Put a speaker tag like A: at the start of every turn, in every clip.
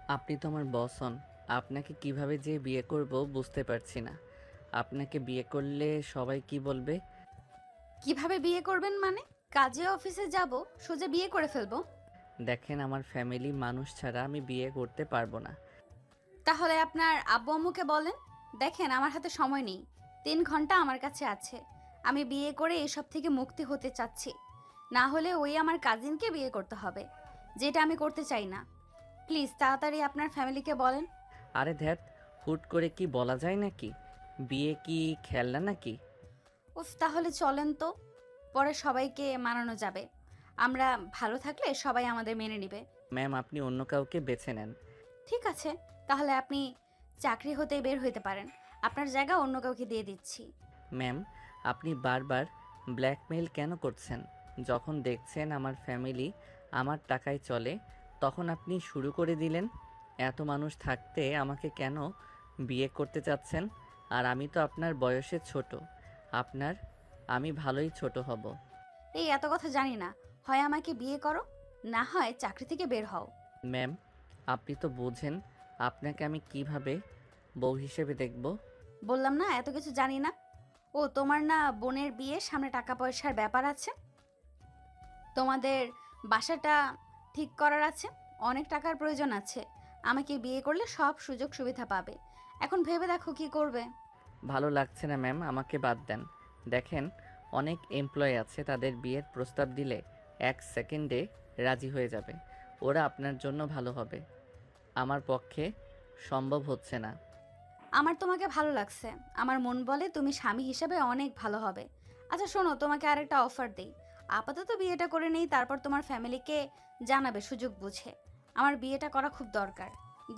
A: আপনি তো আমার বস হন। আপনাকে কিভাবে যে বিয়ে করব বুঝতে পারছি না। আপনাকে বিয়ে করলে সবাই কি বলবে?
B: কিভাবে বিয়ে করবেন মানে? কাজে অফিসে যাব, সোজা বিয়ে করে ফেলবো?
A: দেখেন, আমার ফ্যামিলি মানুষ ছাড়া আমি বিয়ে করতে পারবো না।
B: তাহলে আপনার আব্বু আম্মুকে বলেন। দেখেন, আমার হাতে সময় নেই, 3 ঘন্টা আমার কাছে আছে। আমি বিয়ে করে এসব থেকে মুক্তি হতে চাচ্ছি। না হলে ওই আমার কাজিনকে বিয়ে করতে হবে, যেটা আমি করতে চাই না। প্লিজ তাড়াতাড়ি আপনার ফ্যামিলিকে বলেন।
A: আরে ধ্যাত, হুট করে কি বলা যায় নাকি? বিয়ে কি খেলনা নাকি?
B: উফ, তাহলে চলেন তো, পরে সবাইকে মানানো যাবে। আমরা ভালো থাকলে সবাই আমাদের মেনে নেবে।
A: ম্যাম, আপনি অন্য কাউকে বেছে নেন।
B: ঠিক আছে, তাহলে আপনি চাকরি হতে বের হইতে পারেন। আপনার জায়গা অন্য কাউকে দিয়ে দিচ্ছি।
A: ম্যাম, আপনি বারবার ব্ল্যাকমেইল কেন করছেন? যখন দেখছেন আমার ফ্যামিলি আমার টাকায় চলে, তখন আপনি শুরু করে দিলেন। এত মানুষ থাকতে আমাকে কেন বিয়ে করতে চাচ্ছেন? আর আমি তো আপনার বয়সে ছোট। আপনার আমি ভালোই ছোট হব।
B: এই এত কথা জানি না, হয় আমাকে বিয়ে করো, না হয় চাকরি থেকে বের হও।
A: ম্যাম, আপনি তো বোঝেন আপনাকে আমি কিভাবে বউ হিসেবে দেখব।
B: বললাম না এত কিছু জানি না। ও তোমার না বোনের বিয়ে, সামনে টাকা পয়সার ব্যাপার আছে, তোমাদের বাসাটা ঠিক করার আছে, অনেক টাকার প্রয়োজন আছে। আমাকে বিয়ে করলে সব সুযোগ সুবিধা পাবে। এখন ভেবে দেখো কি করবে।
A: ভালো লাগছে না ম্যাম, আমাকে বাদ দেন। দেখেন, অনেক এমপ্লয় আছে, তাদের বিয়ের প্রস্তাব দিলে 1 সেকেন্ডে রাজি হয়ে যাবে। ওরা আপনার জন্য ভালো হবে। আমার পক্ষে সম্ভব হচ্ছে না।
B: আমার তোমাকে ভালো লাগছে, আমার মন বলে তুমি স্বামী হিসেবে অনেক ভালো হবে। আচ্ছা শোনো, তোমাকে আরেকটা অফার দেই। আপাতত বিয়েটা করে নেই, তারপর তোমার ফ্যামিলিকে জানাবে সুযোগ বুঝে। আমার বিয়েটা করা খুব দরকার।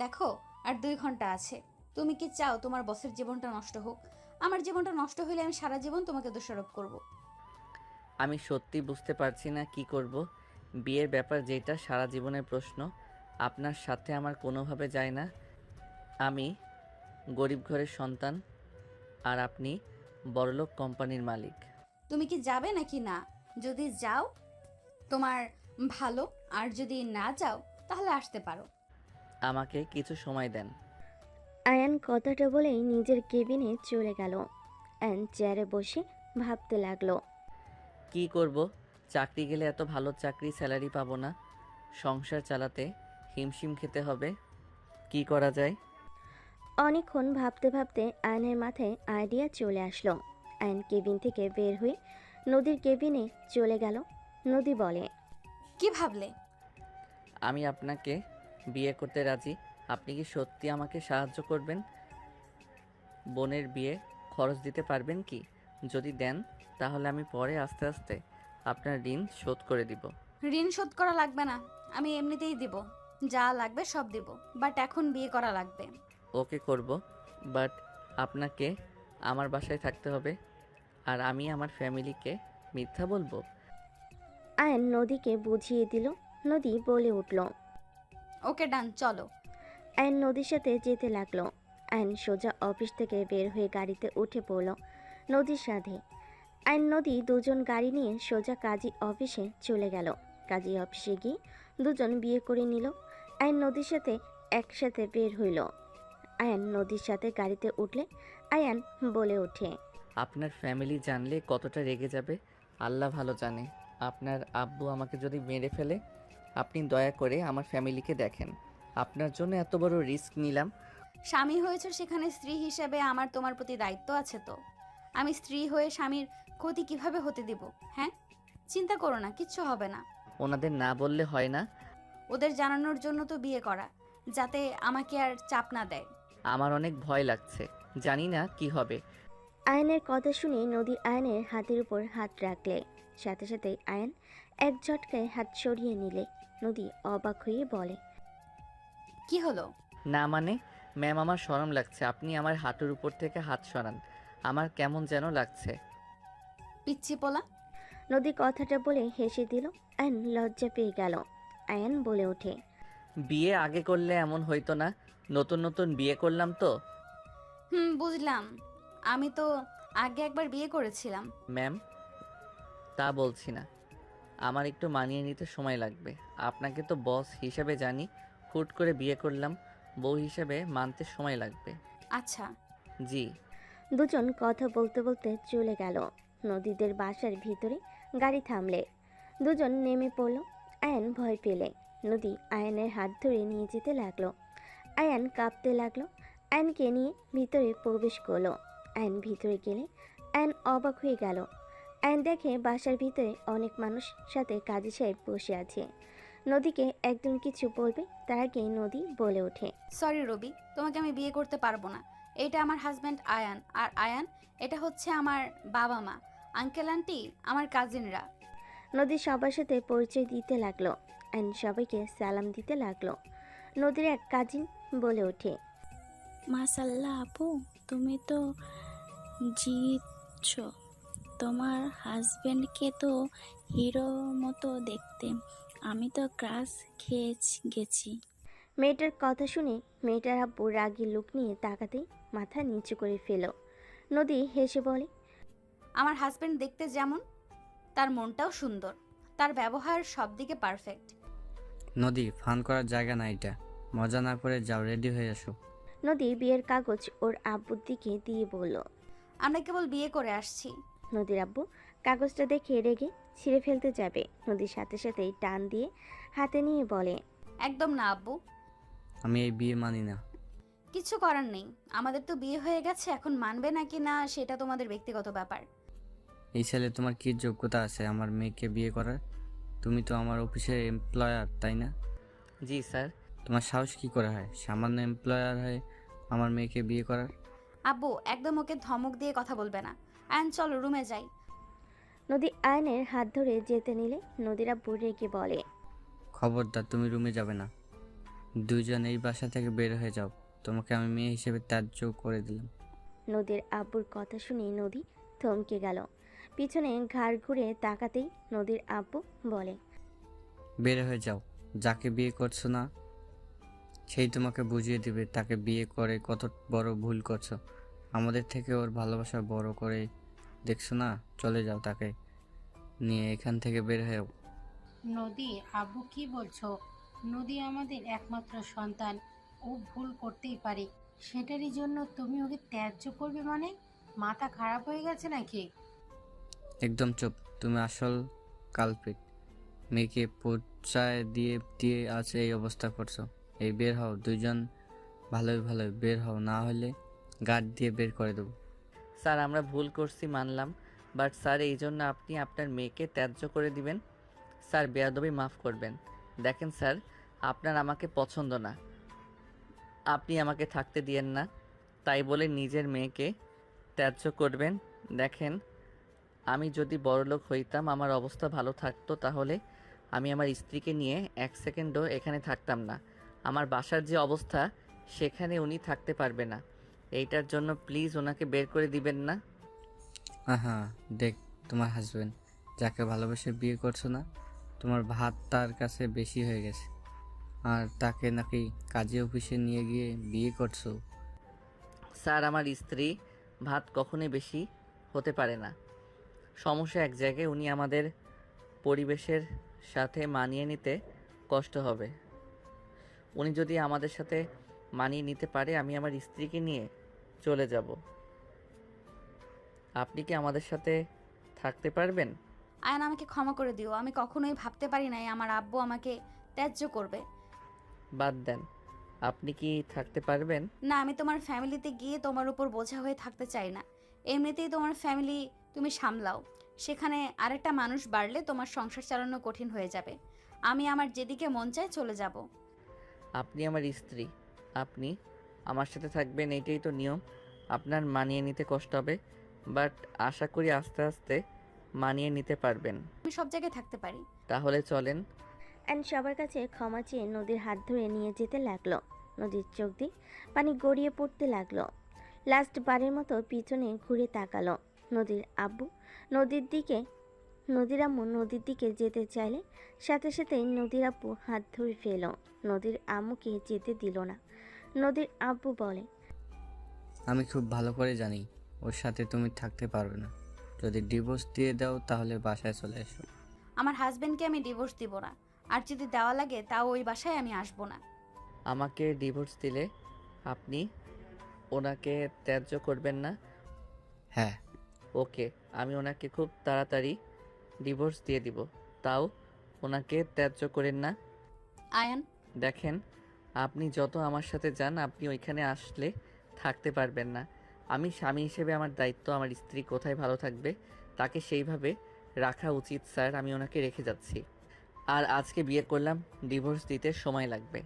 B: দেখো, আর 2 ঘন্টা আছে। তুমি কি চাও তোমার বসের জীবনটা নষ্ট হোক? আমার জীবনটা নষ্ট হইলে আমি সারা জীবন তোমাকে দোষারোপ করব।
A: আমি সত্যি বুঝতে পারছি না কি করব। বিয়ের ব্যাপার যেটা সারা জীবনের প্রশ্ন, আপনার সাথে আমার কোনোভাবে যায় না। আমি গরিব ঘরের সন্তান, আর আপনি বড়লোক কোম্পানির মালিক।
B: তুমি কি যাবে নাকি না? যদি যাও তোমার ভালো, আর যদি না যাও তাহলে আসতে পারো।
A: আমাকে কিছু সময় দেন।
C: আয়ান কথাটা বলেই নিজের কেবিনে চলে গেল। অ্যান চেয়ারে বসে ভাবতে লাগলো।
A: কি করব? চাকরি গেলে এত ভালো চাকরি, স্যালারি পাবো না। সংসার চালাতে হিমশিম খেতে হবে। কি করা যায়?
C: অনেকক্ষণ ভাবতে ভাবতে আয়নের মাথায় আইডিয়া চলে আসলো। আয়ন কেবিন থেকে বের হয়ে নদীর কেবিনে চলে গেল। নদী বলে,
B: কি ভাবলে?
A: আমি আপনাকে বিয়ে করতে রাজি। আপনি কি সত্যি আমাকে সাহায্য করবেন? বোনের বিয়ে খরচ দিতে পারবেন কি? যদি দেন, তাহলে আমি পরে আস্তে আস্তে আপনার ঋণ শোধ করে দিব।
B: ঋণ শোধ করা লাগবে না, আমি এমনিতেই দিব। যা লাগবে সব দিব, বাট এখন বিয়ে করা লাগবে।
A: ওকে, করব। বাট আপনাকে আমার বাসায় থাকতে হবে। আর আমি আমার ফ্যামিলিকে মিথ্যা বলবো?
C: আয়ন নদীকে বুঝিয়ে দিল। নদী বলে উঠল।
B: ওকে ডান, চলো।
C: আয়ন নদীর সাথে যেতে লাগলো। আয়ন সোজা অফিস থেকে বের হয়ে গাড়িতে উঠে পড়ল নদীর সাথে। আইন নদী দুজন গাড়ি নিয়ে সোজা কাজী অফিসে চলে গেল। কাজী অফিসে গিয়ে দুজন বিয়ে করে নিল। আইন নদীর সাথে একসাথে বের হইল। আয়ান নদীর সাথে গাড়িতে উঠলে আয়ান বলে ওঠে,
A: আপনার ফ্যামিলি জানলে কতটা রেগে যাবে আল্লাহ ভালো জানে। আপনার আব্বু আমাকে যদি মেরে ফেলে, আপনি দয়া করে আমার ফ্যামিলিকে দেখেন। আপনার জন্য এত বড় রিস্ক নিলাম।
B: স্বামী হয়েছে, সেখানে স্ত্রী হিসেবে আমার তোমার প্রতি দায়িত্ব আছে তো। আমি স্ত্রী হয়ে স্বামীর ক্ষতি কিভাবে হতে দিব? হ্যাঁ, চিন্তা করো না, কিচ্ছু হবে না।
A: ওনাদের না বললে হয় না?
B: ওদের জানানোর জন্য তো বিয়ে করা, যাতে আমাকে আর চাপ না দেয়।
A: আমার অনেক ভয় লাগছে, জানি না কি হবে।
C: আয়নের কথা শুনে নদী আয়নের হাতের উপর হাত রাখলে। সাথে সাথে আয়ন এক ঝটকায় হাত সরিয়ে নিলে। নদী অবাক হয়ে বলে,
B: কি হলো?
A: না মানে, ম্যাম, আমার শরম লাগছে। আপনি আমার হাঁটুর উপর থেকে হাত সরান। আমার কেমন যেন লাগছে।
B: পিচ্ছি পোলা।
C: নদী কথাটা বলে হেসে দিল। আয়ন লজ্জা পেয়ে গেল। আয়ন বলে ওঠে,
A: বিয়ে আগে করলে এমন হইতো না। নতুন নতুন বিয়ে করলাম তো।
B: হুম, বুঝলাম। আমি তো আগে একবার বিয়ে করেছিলাম।
A: ম্যাম, তা বলছি না। আমার একটু মানিয়ে নিতে সময় লাগবে। আপনাকে তো বস হিসেবে জানি, হুট করে বিয়ে করলাম, বউ হিসেবে মানতে সময় লাগবে।
B: আচ্ছা।
A: জি।
C: দুজন কথা বলতে বলতে চলে গেল নদীদের বাসার ভিতরে। গাড়ি থামলে দুজন নেমে পড়ল। আয়ান ভয় পেলে নদী আয়ানের হাত ধরে নিয়ে যেতে লাগলো। আয়ান কাঁপতে লাগলো। আয়ানকে নিয়ে ভিতরে প্রবেশ করলো। আয়ান ভিতরে গেলে আয়ান অবাক হয়ে গেল। আয়ান দেখে বাসার ভিতরে অনেক মানুষ, সাথে কাজী সাহেব বসে আছে। নদীকে একজন কিছু বলবে তার আগেই নদী বলে ওঠে,
B: সরি রবি, তোমাকে আমি বিয়ে করতে পারবো না। এটা আমার হাজব্যান্ড আয়ান, আর আয়ান এটা হচ্ছে আমার বাবা মা, আঙ্কেল আন্টি, আমার কাজিনরা।
C: নদী সবার সাথে পরিচয় দিতে লাগলো। আয়ান সবাইকে সালাম দিতে লাগলো। নদীর এক কাজিন বলে ওঠে,
D: মাশাল্লাহ আপু, তুমি তো জিতছ। তোমার হাজবেন্ডকে তো হিরো মতো দেখতে। আমি তো ক্রাশ খেয়ে গেছি।
C: মেয়েটার কথা শুনে মেয়েটার আব্বু রাগী লুক নিয়ে তাকাতেই মাথা নিচু করে ফেল। নদী হেসে বলে,
B: আমার হাজব্যান্ড দেখতে যেমন, তার মনটাও সুন্দর, তার ব্যবহার সব দিকে পারফেক্ট।
E: নদী, ফান করার জায়গা না এটা। মজা না করে যাও, রেডি হয়ে আসো।
C: নদী বিয়ের কাগজ ওর আব্বুর দিকে দিয়ে বলল।
B: আমরা কেবল বিয়ে করে আসছি।
C: নদীর আব্বু কাগজটা দেখে রেগে ছিঁড়ে ফেলতে যাবে, নদীর সাথে সাথেই টান দিয়ে হাতে নিয়ে বলে,
B: একদম না আব্বু,
E: আমি এই বিয়ে মানি না।
B: কিছু করার নেই। আমাদের তো বিয়ে হয়ে গেছে, এখন মানবে নাকি না সেটা তোমাদের ব্যক্তিগত ব্যাপার।
E: এই ছেলে, তোমার কি যোগ্যতা আছে আমার মেয়েকে বিয়ে করার? তুমি তো আমার অফিসের এমপ্লয়ার, তাই না?
A: জি স্যার।
E: তোমার সাহস কি করে হয় সামান্য এমপ্লয়ার হয়ে আমার মেয়েকে বিয়ে করার?
B: আব্বু একদম ওকে ধমক দিয়ে কথা বলবে না। আয়ন চলো রুমে যাই।
C: নদী আয়নের হাত ধরে যেতে নিলে নদীর আব্বু রেগে বলে,
E: খবরদার, তুমি রুমে যাবে না। দুজন এই বাসা থেকে বের হয়ে যাও। তোমাকে আমি মেয়ে হিসেবে ত্যায্য করে দিলাম।
C: নদীর আব্বুর কথা শুনে নদী থমকে গেল। পিছনে ঘাড় ঘুরে তাকাতেই নদীর আব্বু বলে,
E: বের হয়ে যাও। যাকে বিয়ে করছো না সেই তোমাকে বুঝিয়ে দিবে তাকে বিয়ে করে কত বড় ভুল করছো। আমাদের থেকে ওর ভালোবাসা বড় করে দেখছো না? চলে যাও, তাকে নিয়ে এখান থেকে বের হয়েও।
F: নদী, আব্বু কি বলছো? নদী আমাদের একমাত্র সন্তান, ও ভুল করতেই পারে। সেটারই জন্য তুমি ওকে ত্যায্য করবে মানে? মাথা খারাপ হয়ে গেছে নাকি?
E: একদম চুপ, তুমি আসল কালপিট। মেয়েকে পৌঁছায় দিয়ে দিয়ে আজ এই অবস্থা করছো। এই বের হও দুইজন, ভালোই ভালোই বের হও, না হলে গার্ড দিয়ে বের করে দেবো।
A: স্যার আমরা ভুল করছি মানলাম, বাট স্যার এই জন্য আপনি আপনার মেয়েকে ত্যায্য করে দিবেন? স্যার বেয়াদবি মাফ করবেন। দেখেন স্যার, আপনার আমাকে পছন্দ না, আপনি আমাকে থাকতে দিয়েন না, তাই বলে নিজের মেয়েকে ত্যায্য করবেন? দেখেন, আমি যদি বড়লোক হইতাম, আমার অবস্থা ভালো থাকতো, তাহলে আমি আমার স্ত্রীকে নিয়ে এক সেকেন্ডও এখানে থাকতাম না। আমার বাসার যে অবস্থা, সেখানে উনি থাকতে পারবে না। এইটার জন্য প্লিজ ওনাকে বের করে দিবেন না।
E: হ্যাঁ, দেখ, তোমার হাজবেন্ড যাকে ভালোবেসে বিয়ে করছো না, তোমার ভাত তার কাছে বেশি হয়ে গেছে, আর তাকে নাকি কাজী অফিসে নিয়ে গিয়ে বিয়ে করছো।
A: স্যার আমার স্ত্রী ভাত কখনোই বেশি হতে পারে না। সমস্যা এক জায়গায়, উনি আমাদের পরিবেশের সাথে মানিয়ে নিতে কষ্ট হবে। উনি যদি আমাদের সাথে মানিয়ে নিতে পারে, আমি আমার স্ত্রীকে নিয়ে চলে যাব। আপনি কি আমাদের সাথে থাকতে পারবেন?
B: আয়ন আমাকে ক্ষমা করে দিও, আমি কখনোই ভাবতে পারি নাই আমার আব্বু আমাকে ত্যায্য করবে।
A: বাদ দেন, আপনি কি থাকতে পারবেন?
B: না, আমি তোমার ফ্যামিলিতে গিয়ে তোমার উপর বোঝা হয়ে থাকতে চাই না। এমনিতেই তোমার ফ্যামিলি তুমি সামলাও, সেখানে আরেকটা মানুষ বাড়লে তোমার সংসার চালানো কঠিন হয়ে যাবে। আমি আমার যেদিকে মন চায় চলে যাব।
A: আপনি আমার স্ত্রী, আপনি আমার সাথে থাকবেন, এইটাই তো নিয়ম। আপনার মানিয়ে নিতে কষ্ট হবে, বাট আশা করি আস্তে আস্তে মানিয়ে নিতে পারবেন।
B: আমি সব জায়গায় থাকতে পারি।
A: তাহলে চলেন।
C: অ্যান্ড সবার কাছে ক্ষমা চেয়ে নদীর হাত ধরে নিয়ে যেতে লাগলো। নদীর চোখ দিয়ে পানি গড়িয়ে পড়তে লাগলো। লাস্ট বারের মতো পিছনে ঘুরে তাকালো। নদীর আব্বু নদীর আম্মু নদীর দিকে যেতে চাইলে সাথে সাথেই নদীর আব্বু হাত ধরে ফেল। নদীর আম্মুকে যেতে দিল না। নদীর আব্বু বলে,
E: আমি খুব ভালো করে জানি ওর সাথে তুমি থাকতে পারবে না। যদি ডিভোর্স দিয়ে দাও তাহলে বাসায় চলে এসো।
B: আমার হাজবেন্ডকে আমি ডিভোর্স দিব না, আর যদি দেওয়া লাগে তাও ওই বাসায় আমি আসবো না।
A: আমাকে ডিভোর্স দিলে আপনি ওনাকে ত্যায্য করবেন না?
E: হ্যাঁ।
A: ওকে, আমি ওনাকে খুব তাড়াতাড়ি ডিভোর্স দিয়ে দিব। তাও ওনাকে ত্যায্য করেন না।
B: আয়ান,
A: দেখেন, আপনি যত আমার সাথে যান, আপনি ওইখানে আসলে থাকতে পারবেন না। আমি স্বামী হিসেবে আমার দায়িত্ব, আমার স্ত্রী কোথায় ভালো থাকবে তাকে সেইভাবে রাখা উচিত স্যার। আমি ওনাকে রেখে যাচ্ছি। আর আজকে বিয়ে করলাম, ডিভোর্স দিতে সময় লাগবে।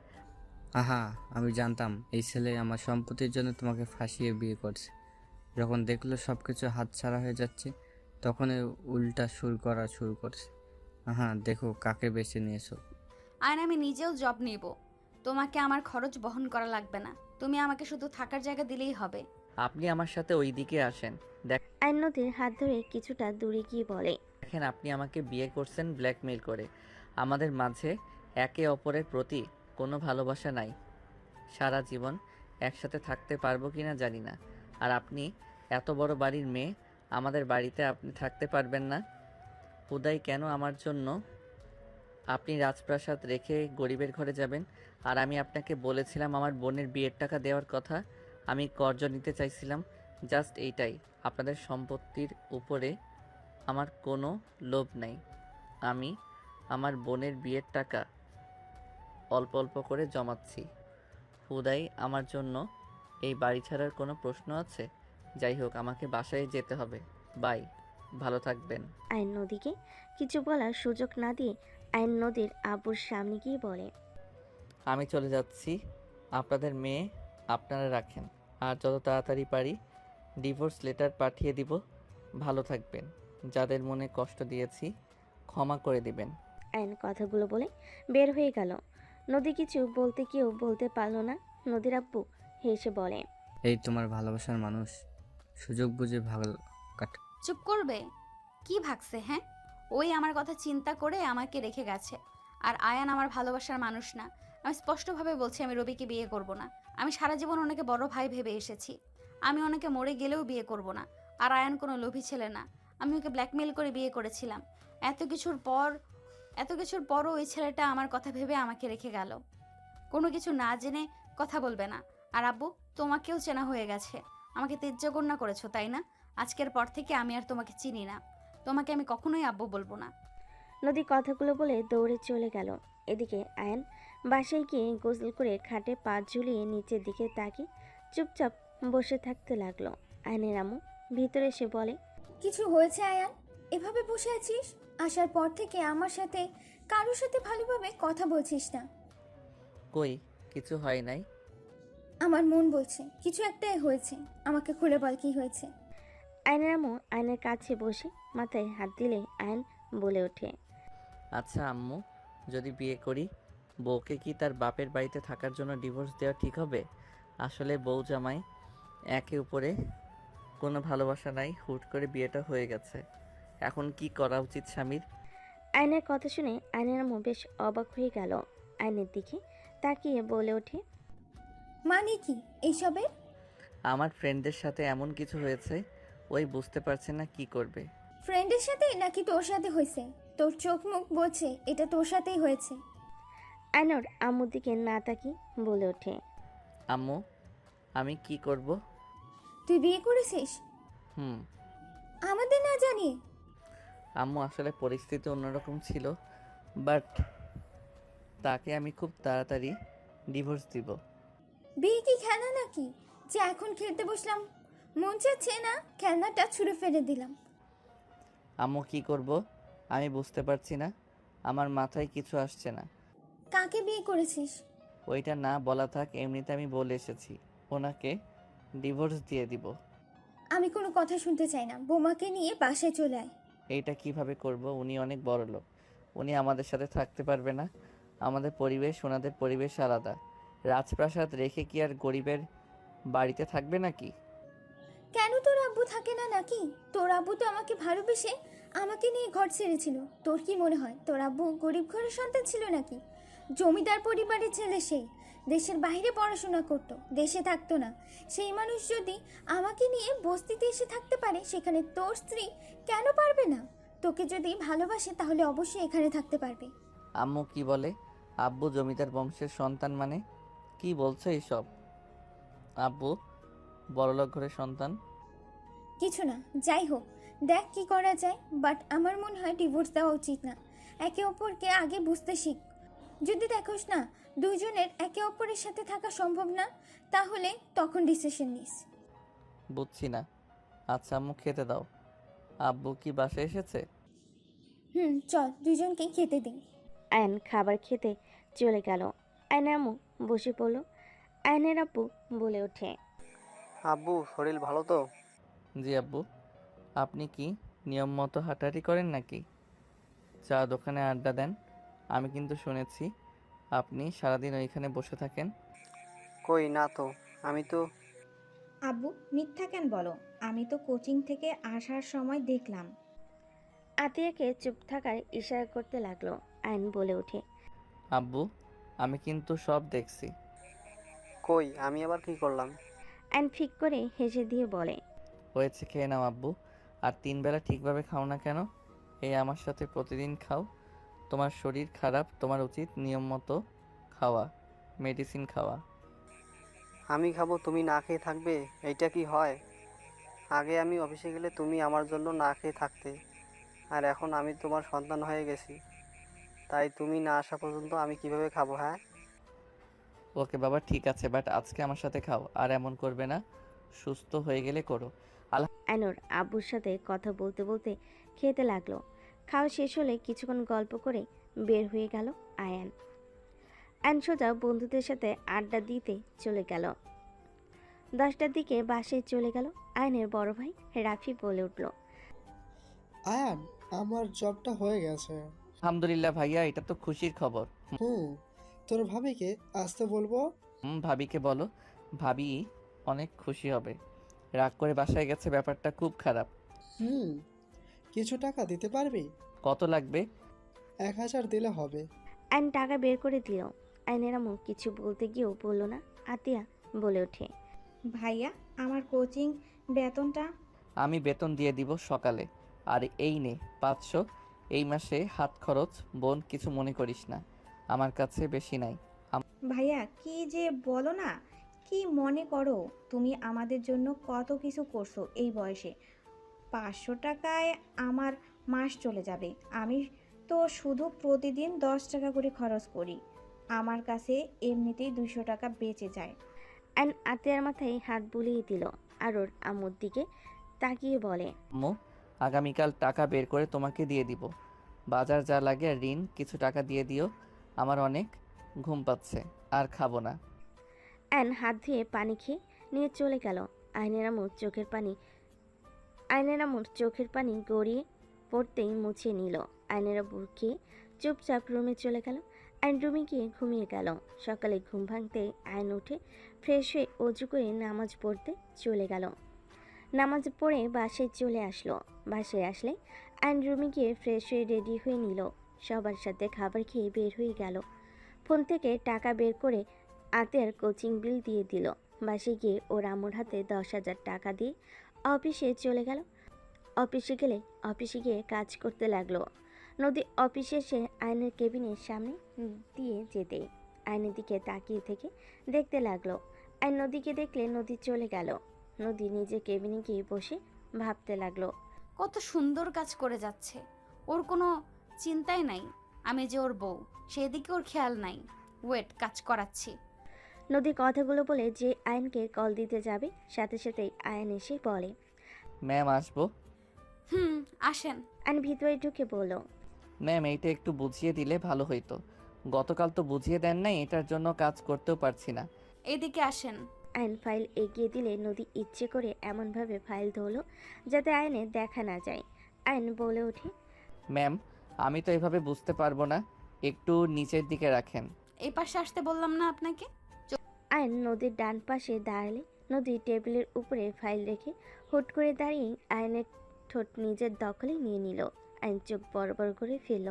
E: আহা, আমি জানতাম এই ছেলে আমার সম্পত্তির জন্য তোমাকে ফাঁসিয়ে বিয়ে করছে। যখন দেখলো সব কিছু হাতছাড়া হয়ে যাচ্ছে, তখন উল্টা সুর করা শুরু করছে। আহা, দেখো কাকে বেছে নিয়েছো।
B: আয়ান, আমি নিজেও জব নিব। তোমাকে আমার খরচ বহন করা লাগবে না। তুমি আমাকে শুধু থাকার জায়গা দিলেই হবে।
A: আপনি আমার সাথে ওই দিকে আসেন।
C: আইন নদীর হাত ধরে কিছুটা দূরে গিয়ে বলে,
A: দেখেন, আপনি আমাকে বিয়ে করছেন ব্ল্যাকমেইল করে। আমাদের মাঝে একে অপরের প্রতি কোনো ভালোবাসা নাই। সারা জীবন একসাথে থাকতে পারবো কিনা জানি না। আর আপনি এত বড় বাড়ির মেয়ে, আমাদের বাড়িতে আপনি থাকতে পারবেন না? হুদাই কেন আমার জন্য আপনি রাজপ্রাসাদ রেখে গরিবের ঘরে যাবেন? আর আমি আপনাকে বলেছিলাম আমার বোনের বিয়ের টাকা দেওয়ার কথা। আমি কর্জ নিতে চাইছিলাম, জাস্ট এইটাই। আপনাদের সম্পত্তির উপরে আমার কোনো লোভ নাই। আমি আমার বোনের বিয়ের টাকা অল্প অল্প করে জমাচ্ছি। হুদাই আমার জন্য এই বাড়ি ছাড়ার কোনো প্রশ্ন আছে? যাই হোক, আমাকে বাসায় যেতে হবে। বাই, ভালো থাকবেন।
C: আইন নদীকে কিছু বলার সুযোগ না দিয়ে আইন নদীর আব্বুর সামনে গিয়ে বলে,
A: আমি চলে যাচ্ছি। আপনাদের মেয়ে আপনারা রাখেন। আর যত তাড়াতাড়ি পারি ডিভোর্স লেটার পাঠিয়ে দিব। ভালো থাকবেন। যাদের মনে কষ্ট দিয়েছি ক্ষমা করে দিবেন।
C: আইন কথাগুলো বলে বের হয়ে গেল। নদী কিছু বলতে কেউ বলতে পারল না। নদীর আব্বু হেসে বলে,
E: এই তোমার ভালোবাসার মানুষ, সুযোগ বুঝে ভালো কাট।
B: চুপ করবে? কি ভাগছে, হ্যাঁ? ওই আমার কথা চিন্তা করে আমাকে রেখে গেছে। আর আয়ান আমার ভালোবাসার মানুষ না। আমি স্পষ্টভাবে বলছি, আমি রবিকে বিয়ে করব না। আমি সারা জীবন ওনাকে বড় ভাই ভেবে এসেছি। আমি ওনাকে মরে গেলেও বিয়ে করব না। আর আয়ান কোনো লোভী ছেলে না। আমি ওকে ব্ল্যাকমেল করে বিয়ে করেছিলাম। এত কিছুর পরও ওই ছেলেটা আমার কথা ভেবে আমাকে রেখে গেল। কোনো কিছু না জেনে কথা বলবে না। আর আব্বু, তোমাকেও চেনা হয়ে গেছে। আমাকে তেজ্যগণ্য করেছো, তাই না? আজকের পর থেকে আমি আর তোমাকে চিনি না। তোমাকে আমি কখনোই আব্বু বলবো না।
C: নদী কথাগুলো বলে দৌড়ে চলে গেল। এদিকে আয়ন বাসায় গিয়ে গোসল করে খাটে পা ঝুলিয়ে নিচের দিকে তাকিয়ে চুপচাপ বসে থাকতে লাগলো। আয়নের আম্মু ভিতরে এসে বলে,
G: কিছু হয়েছে আয়ান? এভাবে বসে আছিস? আসার পর থেকে আমার সাথে কারোর সাথে ভালোভাবে কথা বলছিস না।
A: কই, কিছু হয় নাই।
G: আমার মন বলছে কিছু একটাই হয়েছে। আমাকে খুলে বল কি হয়েছে।
C: আয়নের আম্মু আয়নের কাছে বসে মাথায় হাত দিলে আয়ন বলে ওঠে,
A: আচ্ছা আম্মু, যদি বিয়ে করি, বউকে কি তার বাপের বাড়িতে থাকার জন্য ডিভোর্স দেওয়া ঠিক হবে? আসলে বউ জামাই একে উপরে কোনো ভালোবাসা নাই, হুট করে বিয়েটা হয়ে গেছে। এখন কি করা উচিত স্বামীর?
C: আয়নের কথা শুনে আয়নের আম্মু বেশ অবাক হয়ে গেল। আয়নের দিকে তাকিয়ে বলে ওঠে,
G: মানে কি এইসবের?
A: আমার ফ্রেন্ডদের সাথে এমন কিছু হয়েছে, ওই বুঝতে পারছে না কি করবে।
G: ফ্রেন্ডের সাথে নাকি তোর সাথে হয়েছে? তোর চোখ মুখ বলছে এটা তোর সাথেই হয়েছে।
C: আয়নর আম্মুর দিকে না তাকিয়ে বলে ওঠে,
A: আম্মু, আমি কি করব?
G: তুই বিয়ে করেছিস
A: হুম।
G: আমাদের না জানিয়ে?
A: আম্মু, আসলে পরিস্থিতি অন্যরকম ছিল, বাট তাকে আমি খুব তাড়াতাড়ি ডিভোর্স দিব।
G: বিয়ে কি খেলা নাকি যে এখন খেলতে বসলাম মন চাচ্ছে না খেলনাটা ছুঁড়ে ফেলে দিলাম?
A: আম্মু, কি করব আমি বুঝতে পারছি না। আমার মাথায় কিছু আসছে না।
G: কাকে বিয়ে করেছিস?
A: ওইটা না বলা থাক, এমনিতে আমি বলে এসেছি ওনাকে ডিভোর্স দিয়ে দিব।
G: আমি কোনো কথা শুনতে চাই না। বোমাকে নিয়ে বাসায় চলে আয়।
A: এইটা কিভাবে করব? উনি অনেক বড় লোক, উনি আমাদের সাথে থাকতে পারবে না। আমাদের পরিবেশ ওনাদের পরিবেশ আলাদা। রাজপ্রাসাদ রেখে কি আর গরিবের বাড়িতে থাকবে নাকি?
G: কেন তোর আব্বু থাকে না নাকি? তোর আব্বু তো আমাকে ভালোবেসে আমাকে নিয়ে ঘর ছেড়েছিল। তোর কি মনে হয় তোর আব্বু গরিব ঘরের সন্তান ছিল নাকি? জমিদার পরিবারের ছেলে সেই। দেশের বাইরে পড়াশোনা করতো, দেশে থাকতো না। সেই মানুষ যদি আমাকে নিয়ে বস্তিতে এসে থাকতে পারে, সেখানে তোর স্ত্রী কেন পারবে না? তোকে যদি ভালোবাসে তাহলে অবশ্যই এখানে থাকতে পারবে।
A: আম্মু কি বলে? আব্বু জমিদার বংশের সন্তান মানে? কি বলছো এইসব? আব্বু বড়লোক ঘরের সন্তান।
G: কিছু না, যাই হোক, দেখ কি করা যায়। বাট আমার মনে হয় ডিভোর্স দেওয়া উচিত না। একে অপরকে আগে বুঝতে শিখ। যদি দেখোস না দুজনের একে অপরের সাথে থাকা সম্ভব না, তাহলে তখন ডিসিশন নিস।
A: বুঝছি না। আচ্ছা আম্মু খেতে দাও। আব্বু কি বাসায় এসেছে?
G: চল দুজনকেই খেতে দিই।
C: আয়ন খাবার খেতে চলে গেল। আয়নের আম্মু বসে পড়ল। আয়নের আব্বু বলে ওঠে,
H: আব্বু শরীর ভালো তো?
A: জি আব্বু। আপনি কি নিয়ম মতো হাঁটাহাঁটি করেন নাকি চা দোকানে আড্ডা দেন? আমি কিন্তু শুনেছি আপনি সারাদিন ওইখানে বসে থাকেন।
H: কই না তো, আমি তো।
I: আব্বু মিথ্যা কেন বলো? আমি তো কোচিং থেকে আসার সময় দেখলাম।
C: আতিয়াকে চুপ থাকার ইশারা করতে লাগলো। আয়ন বলে ওঠে,
A: আব্বু আমি কিন্তু সব দেখছি।
H: কই আমি আবার কি করলাম?
C: আয়ন ফিক করে হেসে দিয়ে বলে,
A: হয়েছে, খেয়ে নাও আব্বু। আর 3 বেলা ঠিকভাবে খাও না কেন? এই আমার সাথে প্রতিদিন খাও। তোমার শরীর খারাপ, তোমার উচিত নিয়ম মতো খাওয়া, মেডিসিন খাওয়া।
H: আমি খাবো তুমি না খেয়ে থাকবে? এইটা কি হয়? আগে আমি অফিসে গেলে তুমি আমার জন্য না খেয়ে থাকতে, আর এখন আমি তোমার সন্তান হয়ে গেছি, তাই তুমি না আসা পর্যন্ত আমি কিভাবে খাবো? হ্যাঁ
A: ওকে বাবা ঠিক আছে, বাট আজকে আমার সাথে খাও, আর এমন করবে না। সুস্থ হয়ে গেলে করো।
C: আয়নুর আব্বুর সাথে কথা বলতে বলতে খেতে লাগলো। খাওয়া শেষ হলে কিছুক্ষণ গল্প করে বের হয়ে গেল আয়ান। আয়ন সোজা বন্ধুদের সাথে আড্ডা দিতে চলে গেল। 10টার দিকে বাসায় চলে গেল। আয়নের বড় ভাই রাফি বলে উঠল,
J: আয়ান, আমার জবটা হয়ে গেছে।
A: আলহামদুলিল্লাহ ভাইয়া, এটা তো খুশির খবর।
J: তোর ভাবিকে আসতে বলবো।
A: ভাবিকে বলো, ভাবি অনেক খুশি হবে। রাগ করে বাসায় গেছে, ব্যাপারটা খুব খারাপ।
J: কিছু টাকা দিতে পারবি?
A: কত লাগবে?
J: 1000 দিলে হবে।
C: আয়ন টাকা বের করে দিল। আয়নের আম্মু কিছু বলতে গিয়েও বলল না। আতিয়া বলে ওঠে,
I: ভাইয়া আমার কোচিং বেতনটা।
A: আমি বেতন দিয়ে দিব সকালে। আর এই নে 500, এই মাসে হাত খরচ। বোন কিছু মনে করিস না, আমার কাছে বেশি নাই।
I: ভাইয়া কি যে বলো না, কি মনে করো? তুমি আমাদের জন্য কত কিছু করছো এই বয়সে। 500 টাকায় আমার মাস চলে যাবে। আমি তো শুধু প্রতিদিন 10 টাকা করে খরচ করি। আমার কাছে এমনিতেই 200 টাকা বেঁচে যায়।
C: আয়ন আতিয়ার মাথায় হাত বুলিয়ে দিল আর ওর আম্মুর দিকে তাকিয়ে বলে,
A: আম্মু আগামীকাল টাকা বের করে তোমাকে দিয়ে দিব। বাজার যা লাগে আর ঋণ কিছু টাকা দিয়ে দিও। আমার অনেক ঘুম পাচ্ছে, আর খাবো না।
C: আয়ন হাত ধুয়ে পানি খেয়ে নিয়ে চলে গেল। আয়নের আম্মুর চোখের পানি গড়িয়ে পড়তেই মুছে নিল। আয়নের আব্বু খেয়ে চুপচাপ রুমে চলে গেল। আয়ন রুমে গিয়ে ঘুমিয়ে গেল। সকালে ঘুম ভাঙতে আয়ন উঠে ফ্রেশ হয়ে অজু করে নামাজ পড়তে চলে গেল। নামাজ পড়ে বাসায় চলে আসলো। বাসায় আসলে আয়ন রুমে গিয়ে ফ্রেশ হয়ে রেডি হয়ে নিল। সবার সাথে খাবার খেয়ে বের হয়ে গেল। ফোন থেকে টাকা বের করে আতিয়ার কোচিং বিল দিয়ে দিল। বাসে গিয়ে ওর আম্মুর হাতে 10,000 টাকা দিয়ে অফিসে চলে গেল। অফিসে গিয়ে কাজ করতে লাগলো। নদী অফিসে এসে আয়নের কেবিনের সামনে দিয়ে যেতে আয়নের দিকে তাকিয়ে থেকে দেখতে লাগলো। আয়ন নদীকে দেখলে নদী চলে গেল। নদী নিজে কেবিনে গিয়ে বসে ভাবতে লাগলো,
B: কত সুন্দর কাজ করে যাচ্ছে। ওর কোনো চিন্তাই নাই আমি যে ওর বউ, সেদিকে ওর খেয়াল নাই। ওয়েট, কাজ করাচ্ছি।
C: নদী কথাগুলো বলে যে আয়নকে কল দিতে যাবে, সাথে সাথেই আয়ন এসে বলে,
A: ম্যাম আসবো?
B: আসেন।
C: আয়ন ভিতরে ঢুকে বলল,
A: ম্যাম এইটা একটু বুঝিয়ে দিলে ভালো হইতো। গতকাল তো বুঝিয়ে দেন নাই, এটার জন্য কাজ করতেও পারছি না।
B: এদিকে আসেন।
C: আয়ন ফাইল এগিয়ে দিলে নদী ইচ্ছে করে এমনভাবে ফাইল ধরলো যাতে আয়নের দেখা না যায়। আয়ন বলে ওঠে,
A: ম্যাম আমি তো এভাবে বুঝতে পারবো না, একটু নিচের দিকে রাখেন।
B: এই পাশে আসতে বললাম না আপনাকে?
C: আয়ন নদীর ডান পাশে দাঁড়ালে নদী টেবিলের উপরে ফাইল রেখে হুট করে দাঁড়িয়ে আয়নের ঠোঁট নিজের দখলে নিয়ে নিল। আয়ন চোখ বড় বড় করে ফেলল।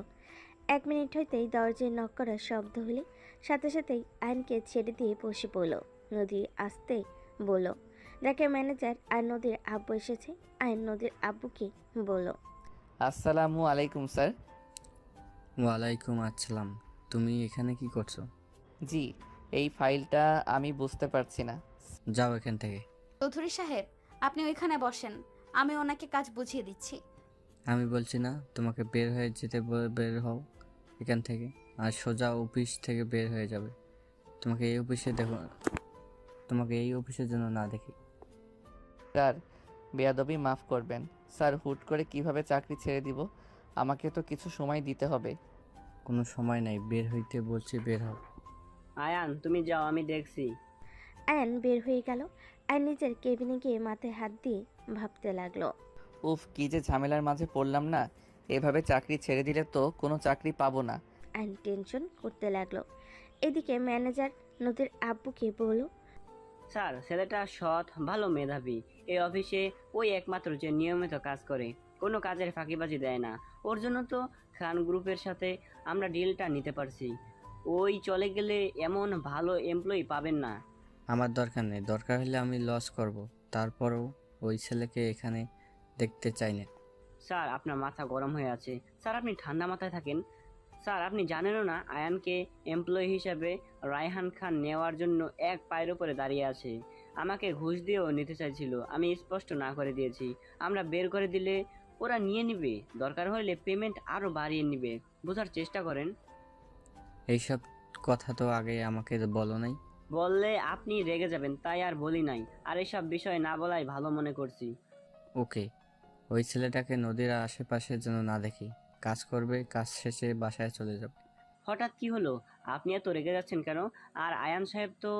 C: 1 মিনিট হইতেই দরজায় নক করার শব্দ হলে সাথে সাথেই আয়নকে ছেড়ে দিয়ে বসে পড়ল। নদী আসতে বলল, দেখে ম্যানেজার আর নদীর আব্বু এসেছে। আয়ন নদীর আব্বুকে বলল,
A: আসসালামু আলাইকুম স্যার।
E: ওয়ালাইকুম আসসালাম। তুমি এখানে কি করছো?
A: জি এই ফাইলটা আমি বুঝতে পারছি না।
E: যাও এখান থেকে।
B: চৌধুরী সাহেব, আপনি ওইখানে বসেন, আমি ওনাকে কাজ বুঝিয়ে দিচ্ছি।
E: আমি বলছি না তোমাকে বের হয়ে যেতে বের হও এখান থেকে, আর সোজা অফিস থেকে বের হয়ে যাবে। তোমাকে এই অফিসে দেখো, তোমাকে এই অফিসের জন্য না দেখি।
A: স্যার, বেয়াদবি মাফ করবেন স্যার, হুট করে কিভাবে চাকরি ছেড়ে দিব? আমাকে তো কিছু সময় দিতে হবে।
E: কোনো সময় নাই, বের হইতে বলছি, বের হও।
K: আয়ান তুমি যাও, আমি দেখছি।
C: আয়ান বের হয়ে গেল। আয়ান নিজের কেবিনে গিয়ে মাথায় হাত দিয়ে ভাবতে লাগলো।
A: উফ, কি যে ঝামেলার মাঝে পড়লাম না। এভাবে চাকরি ছেড়ে দিলে তো কোনো চাকরি পাবো না।
C: আয়ান টেনশন করতে লাগলো। এদিকে ম্যানেজার নদীর আব্বুকে বলল,
K: স্যার, ছেলেটা সৎ, ভালো মেধাবী। এই অফিসে ওই একমাত্র যে নিয়মিত কাজ করে, কোনো কাজের ফাঁকিবাজি দেয় না। ওর জন্য তো খান গ্রুপের সাথে আমরা ডিলটা নিতে পারছি। ওই চলে গেলে এমন ভালো এমপ্লয়ি পাবেন না।
E: আমার দরকার নেই, দরকার হলে আমি লস করব, তারপরেও ওই ছেলেকে এখানে দেখতে চাই না।
K: স্যার, আপনার মাথা গরম হয়ে আছে। স্যার, আপনি ঠান্ডা মাথায় থাকেন। স্যার, আপনি জানেনও না আয়ানকে এমপ্লয়ি হিসাবে রায়হান খান নেওয়ার জন্য এক পায়ের উপরে দাঁড়িয়ে আছে। আমাকে ঘুষ দিয়েও নিতে চাইছিল, আমি স্পষ্ট না করে দিয়েছি। আমরা বের করে দিলে ওরা নিয়ে নিবে, দরকার হলে পেমেন্ট আরও বাড়িয়ে নিবে। বোঝার চেষ্টা করেন।
E: এইসব কথা তো আগে আমাকে বলো নাই।
K: বললে আপনি রেগে যাবেন, তাই আর বলি নাই। আর এসব বিষয় না বলাই ভালো মনে করছি।
E: ওকে, ওই ছেলেটাকে নদীর আশেপাশে যেন না দেখি। কাজ করবে, কাজ শেষে বাসায় চলে যাবে।
K: হঠাৎ কি হলো? আপনি এত রেগে যাচ্ছেন কেন? আর আয়ান সাহেব তো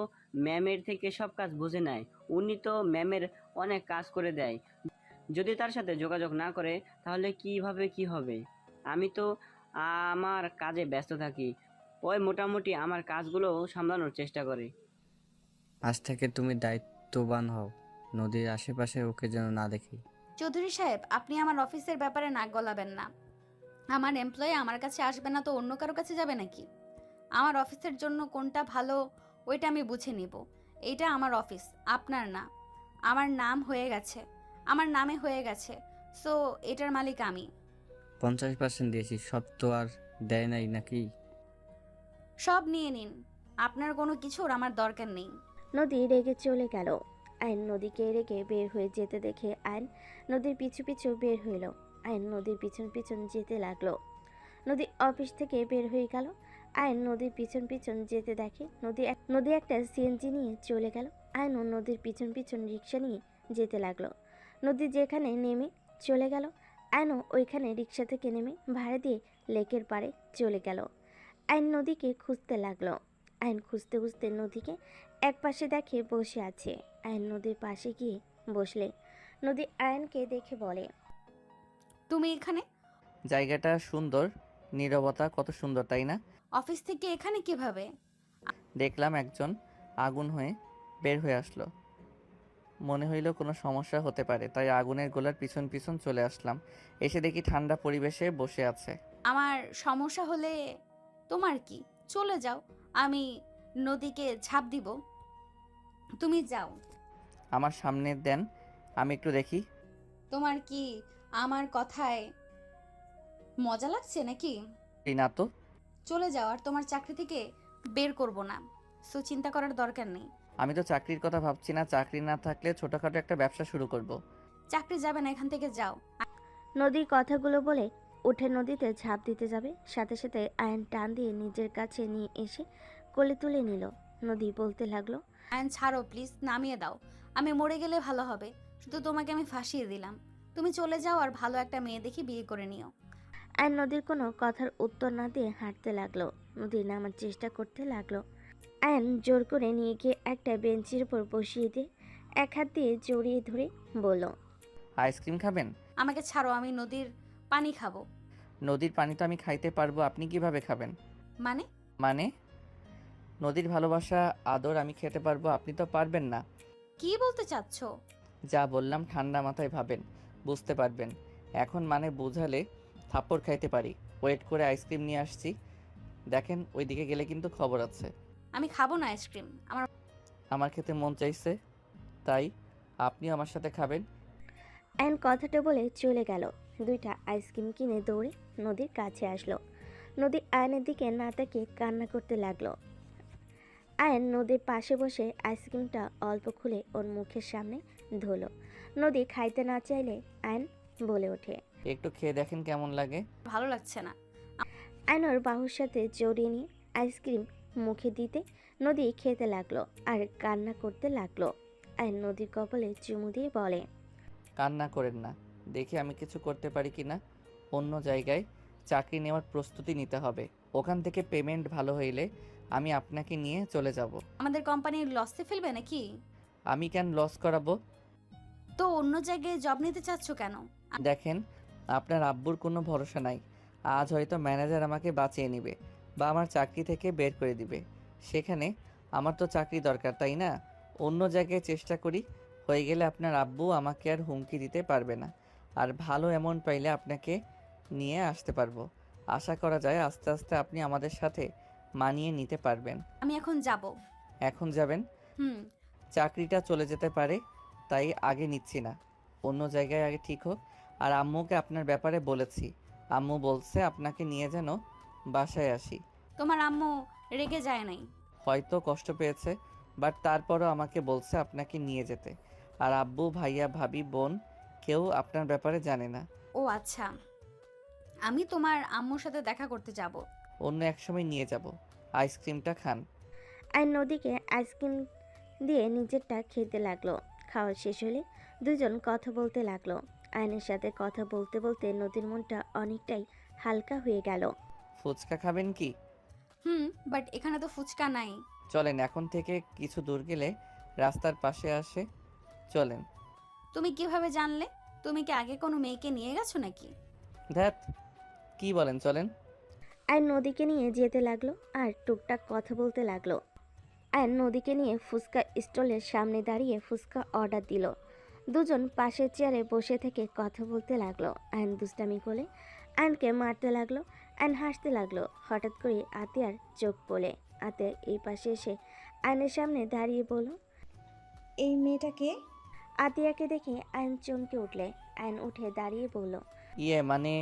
K: ম্যামের থেকে সব কাজ বুঝে নেয়। উনি তো ম্যামের অনেক কাজ করে দেয়। যদি তার সাথে যোগাযোগ না করে তাহলে কিভাবে কি হবে? আমি তো আমার কাজে ব্যস্ত থাকি। ওই মোটামুটি আমার কাজগুলো সামলানোর চেষ্টা করে।
E: আজ থেকে তুমি দায়িত্ববান হও, নদীর আশেপাশে ওকে যেন না দেখি।
B: চৌধুরী সাহেব, আপনি আমার অফিসের ব্যাপারে নাক গলাবেন না। আমার এমপ্লয়ি আমার কাছে আসবে না তো অন্য কারো কাছে যাবে নাকি? আমার অফিসের জন্য কোনটা ভালো ওইটা আমি বুঝে নিব। এইটা আমার অফিস, আপনার না। আমার নাম হয়ে গেছে, আমার নামে হয়ে গেছে, সো এটার মালিক আমি।
E: 50% দিয়েছি, সব তো আর দেয় নাই নাকি?
B: সব নিয়ে নিন, আপনার কোনো কিছুর আমার দরকার নেই।
C: নদী রেগে চলে গেল। আইন নদীকে রেগে বের হয়ে যেতে দেখে আইন নদীর পিছু পিছু বের হইল। আইন নদীর পিছন পিছন যেতে লাগলো। নদী অফিস থেকে বের হয়ে গেল। আইন নদীর পিছন পিছন যেতে দেখে নদী একটা সিএনজি নিয়ে চলে গেল। আইনও নদীর পিছন পিছন রিক্সা নিয়ে যেতে লাগলো। নদী যেখানে নেমে চলে গেল, আইনও ওইখানে রিক্সা থেকে নেমে ভাড়া দিয়ে লেকের পাড়ে চলে গেল। আইন নদীকে খুঁজতে লাগলো। আইন খুঁজতে খুঁজতে নদীকে এক পাশে দেখে বসে আছে। আইন নদীর পাশে গিয়ে বসলে নদী আয়নকে দেখে বলে,
B: তুমি এখানে?
A: জায়গাটা সুন্দর, নীরবতা কত সুন্দর, তাই না?
B: অফিস থেকে এখানে কিভাবে?
A: দেখলাম একজন আগুন হয়ে বের হয়ে আসলো, মনে হইল কোনো সমস্যা হতে পারে, তাই আগুনের গোলার পিছন পিছন চলে আসলাম। এসে দেখি ঠান্ডা পরিবেশে বসে আছে।
B: আমার সমস্যা হলে তোমার কি? চলে যাও, আমি নদীকে ঝাঁপ দিব। তুমি যাও।
A: আমার সামনে দেন, আমি একটু দেখি।
B: তোমার কি আমার কথায় মজা লাগছে নাকি?
A: এই না তো।
B: চলে যাও, আর তোমার চাকরি থেকে বের করব না, সো চিন্তা করার দরকার নেই।
A: আমি তো চাকরির কথা ভাবছি না, চাকরি না থাকলে ছোটখাটো একটা ব্যবসা শুরু করব।
B: চাকরি যাবে না, এখান থেকে যাও।
C: নদীর কথাগুলো বলে উঠে নদীতে ঝাঁপ দিতে যাবে, সাথে সাথে আয়ন টান দিয়ে নিজের কাছে নিয়ে এসে কোলে তুলে নিল। নদী বলতে লাগলো,
B: আয়ন ছাড়ো প্লিজ, নামিয়ে দাও। আমি মরে গেলে ভালো হবে, শুধু তোমাকে আমি ফাঁসিয়ে দিলাম। তুমি চলে যাও, আর ভালো একটা মেয়ে দেখি বিয়ে করে নিও।
C: আয়ন নদীর কোনো কথার উত্তর না দিয়ে হাঁটতে লাগলো। নদী নামার চেষ্টা করতে লাগলো। আয়ন জোর করে নিয়ে গিয়ে একটা বেঞ্চের উপর বসিয়ে দিয়ে এক হাত দিয়ে জড়িয়ে ধরে বলল,
A: আইসক্রিম খাবেন?
B: আমাকে ছাড়ো, আমি নদীর পানি খাবো।
A: নদীর পানি তো আমি খাইতে পারবো, আপনি কিভাবে খাবেন?
B: মানে?
A: মানে নদীর ভালোবাসা আদর আমি খেতে পারবো, আপনি তো পারবেন না।
B: কি বলতে চাচ্ছ?
A: যা বললাম ঠান্ডা মাথায় ভাবেন, বুঝতে পারবেন। এখন মানে বোঝালে থাপ্পড় খাইতে পারি। ওয়েট করে আইসক্রিম নিয়ে আসছি, দেখেন ওইদিকে গেলে কিন্তু খবর আছে।
B: আমি খাবো না আইসক্রিম,
A: আমার খেতে মন চাইছে, তাই আপনিও আমার সাথে খাবেন।
C: আয়ন কথাটা বলে চলে গেল। দুইটা আইসক্রিম কিনে দৌড়ে নদীর কাছে আসলো। নদী আয়নের দিকে না তাকিয়ে কান্না করতে লাগলো। আয়ন নদীর পাশে বসে আইসক্রিমটা অল্প খুলে ওর মুখের সামনে ধরল। নদী খাইতে না চাইলে আয়ন বলে ওঠে,
A: একটু খেয়ে দেখেন কেমন লাগে।
B: ভালো লাগছে না।
C: আয়ন ওর বাহুর সাথে জড়িয়ে নিয়ে আইসক্রিম মুখে দিতে নদী খেতে লাগলো আর কান্না করতে লাগলো। আয়ন নদীর কপালে চুমু দিয়ে বলে,
A: কান্না করেন না, দেখি আমি কিছু করতে পারি কি না। অন্য জায়গায় চাকরি নেওয়ার প্রস্তুতি নিতে হবে, ওখান থেকে পেমেন্ট ভালো হইলে আমি আপনাকে নিয়ে চলে যাব।
B: আমাদের কোম্পানির লসে ফেলবে নাকি?
A: আমি কেন লস করাবো?
B: তো অন্য জায়গায় জব নিতে চাচ্ছ কেন?
A: দেখেন, আপনার আব্বুর কোনো ভরসা নাই। আজ হয়তো ম্যানেজার আমাকে বাঁচিয়ে নেবে বা আমার চাকরি থেকে বের করে দিবে। সেখানে আমার তো চাকরি দরকার, তাই না? অন্য জায়গায় চেষ্টা করি, হয়ে গেলে আপনার আব্বু আমাকে আর হুমকি দিতে পারবে না। আর ভালো অ্যামাউন্ট পাইলে আপনাকে নিয়ে আসতে পারবো। আশা করা যায় আস্তে আস্তে আপনি আমাদের সাথে মানিয়ে নিতে পারবেন।
B: আমি এখন যাব।
A: এখন যাবেন?
B: হুম।
A: চাকরিটা চলে যেতে পারে, তাই আগে নিচ্ছি না, অন্য জায়গায় আগে ঠিক হোক। আর আম্মুকে আপনার ব্যাপারে বলেছি, আম্মু বলছে আপনাকে নিয়ে যেন বাসায় আসি।
B: তোমার আম্মু রেগে যায় নাই?
A: হয়তো কষ্ট পেয়েছে, বাট তারপরও আমাকে বলছে আপনাকে নিয়ে যেতে। আর আব্বু, ভাইয়া, ভাবি, বোন কেউ আপনার ব্যাপারে জানে না।
B: ও আচ্ছা, আমি তোমার আম্মুর সাথে দেখা করতে যাব।
A: অন্য এক সময় নিয়ে যাব। আইসক্রিমটা খান।
C: আয়ন নদীকে আইসক্রিম দিয়ে নিজেরটা খেতে লাগলো। খাওয়া শেষ হলে দুজন কথা বলতে লাগলো। আয়নের সাথে কথা বলতে বলতে নদীর মনটা অনেকটাই হালকা হয়ে গেল।
A: ফুচকা খাবেন কি?
B: বাট এখানে তো ফুচকা নাই।
A: চলেন, এখন থেকে কিছু দূর গেলে রাস্তার পাশে আসে, চলেন।
B: তুমি কিভাবে জানলে? তুমি কি আগে কোনো মেয়েকে নিয়ে গেছো নাকি?
A: ধ্যাত, কি বলেন, চলেন।
C: আয়ন নদীকে নিয়ে যেতে লাগলো আর টুকটাক কথা বলতে লাগলো। আয়ন নদীকে নিয়ে ফুচকা স্টলের সামনে দাঁড়িয়ে ফুচকা অর্ডার দিল। দুজন পাশের চেয়ারে বসে থেকে কথা বলতে লাগলো। আয়ন দুষ্টামি করে আয়নকে মারতে লাগলো। আয়ন হাসতে লাগলো। হঠাৎ করে আতিয়ার চোখ পড়ে। আতিয়া এই পাশে এসে আয়নের সামনে দাঁড়িয়ে বলল,
I: এই মেয়েটাকে?
C: আতিয়াকে দেখে আয়ন চমকে উঠলে। আয়ন উঠে দাঁড়িয়ে বলল,
A: ইয়ে মানে?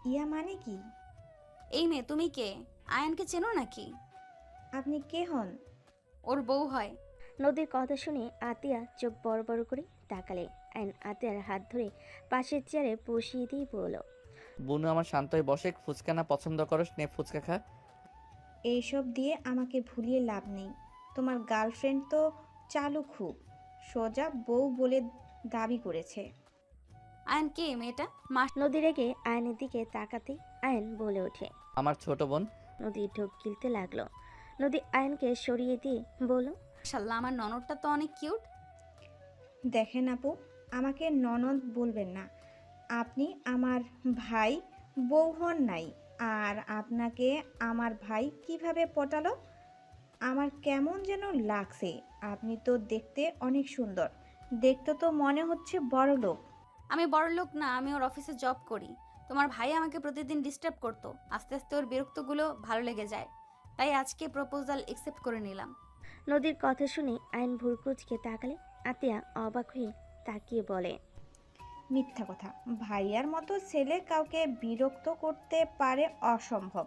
I: ইয়া মানে কি?
B: এই মেয়ে তুমি কে? আয়ানকে চেনো নাকি?
I: আপনি কে হন?
B: ওর বউ হয়।
C: নদীর কথা শুনে আতিয়া চোখ বড় বড় করে তাকালে। আয়ন আতিয়ার হাত ধরে পাশের চেয়ারে বসিয়ে দিয়ে বলল,
A: বুনু আমার শান্ত হয়ে বসে, ফুচকা না পছন্দ করস, নে ফুচকা খা।
I: এইসব দিয়ে আমাকে ভুলিয়ে লাভ নেই। তোমার গার্লফ্রেন্ড তো চালু খুব, সোজা বউ বলে দাবি করেছে।
B: আয়ান কে মেয়েটা?
C: নদী রেগে আয়নের দিকে তাকাতে আয়ন বলে ওঠে,
A: আমার ছোট বোন।
C: নদী ঢোক গিলতে লাগলো। নদী আয়নকে সরিয়ে দিয়ে বলল,
B: মাশাআল্লাহ, আমার ননদটা তো অনেক কিউট।
I: দেখেন আপু, আমাকে ননদ বলবেন না। আপনি আমার ভাই, বউ হন নাই। আর আপনাকে আমার ভাই কিভাবে পটালো? আমার কেমন যেন লাগছে। আপনি তো দেখতে অনেক সুন্দর, দেখতে তো মনে হচ্ছে বড় লোক।
B: আমি বড় লোক না, আমি ওর অফিসে জব করি। তোমার ভাই আমাকে প্রতিদিন ডিস্টার্ব করতো, আস্তে আস্তে ওর বিরক্তগুলো ভালো লেগে যায়, তাই আজকে প্রপোজাল অ্যাকসেপ্ট করে নিলাম।
C: নদীর কথা শুনে আয়ন ভুরকুচকে তাকালে। আতিয়া অবাক হয়ে তাকিয়ে বলে,
I: মিথ্যা কথা। ভাইয়ার মতো ছেলে কাউকে বিরক্ত করতে পারে অসম্ভব।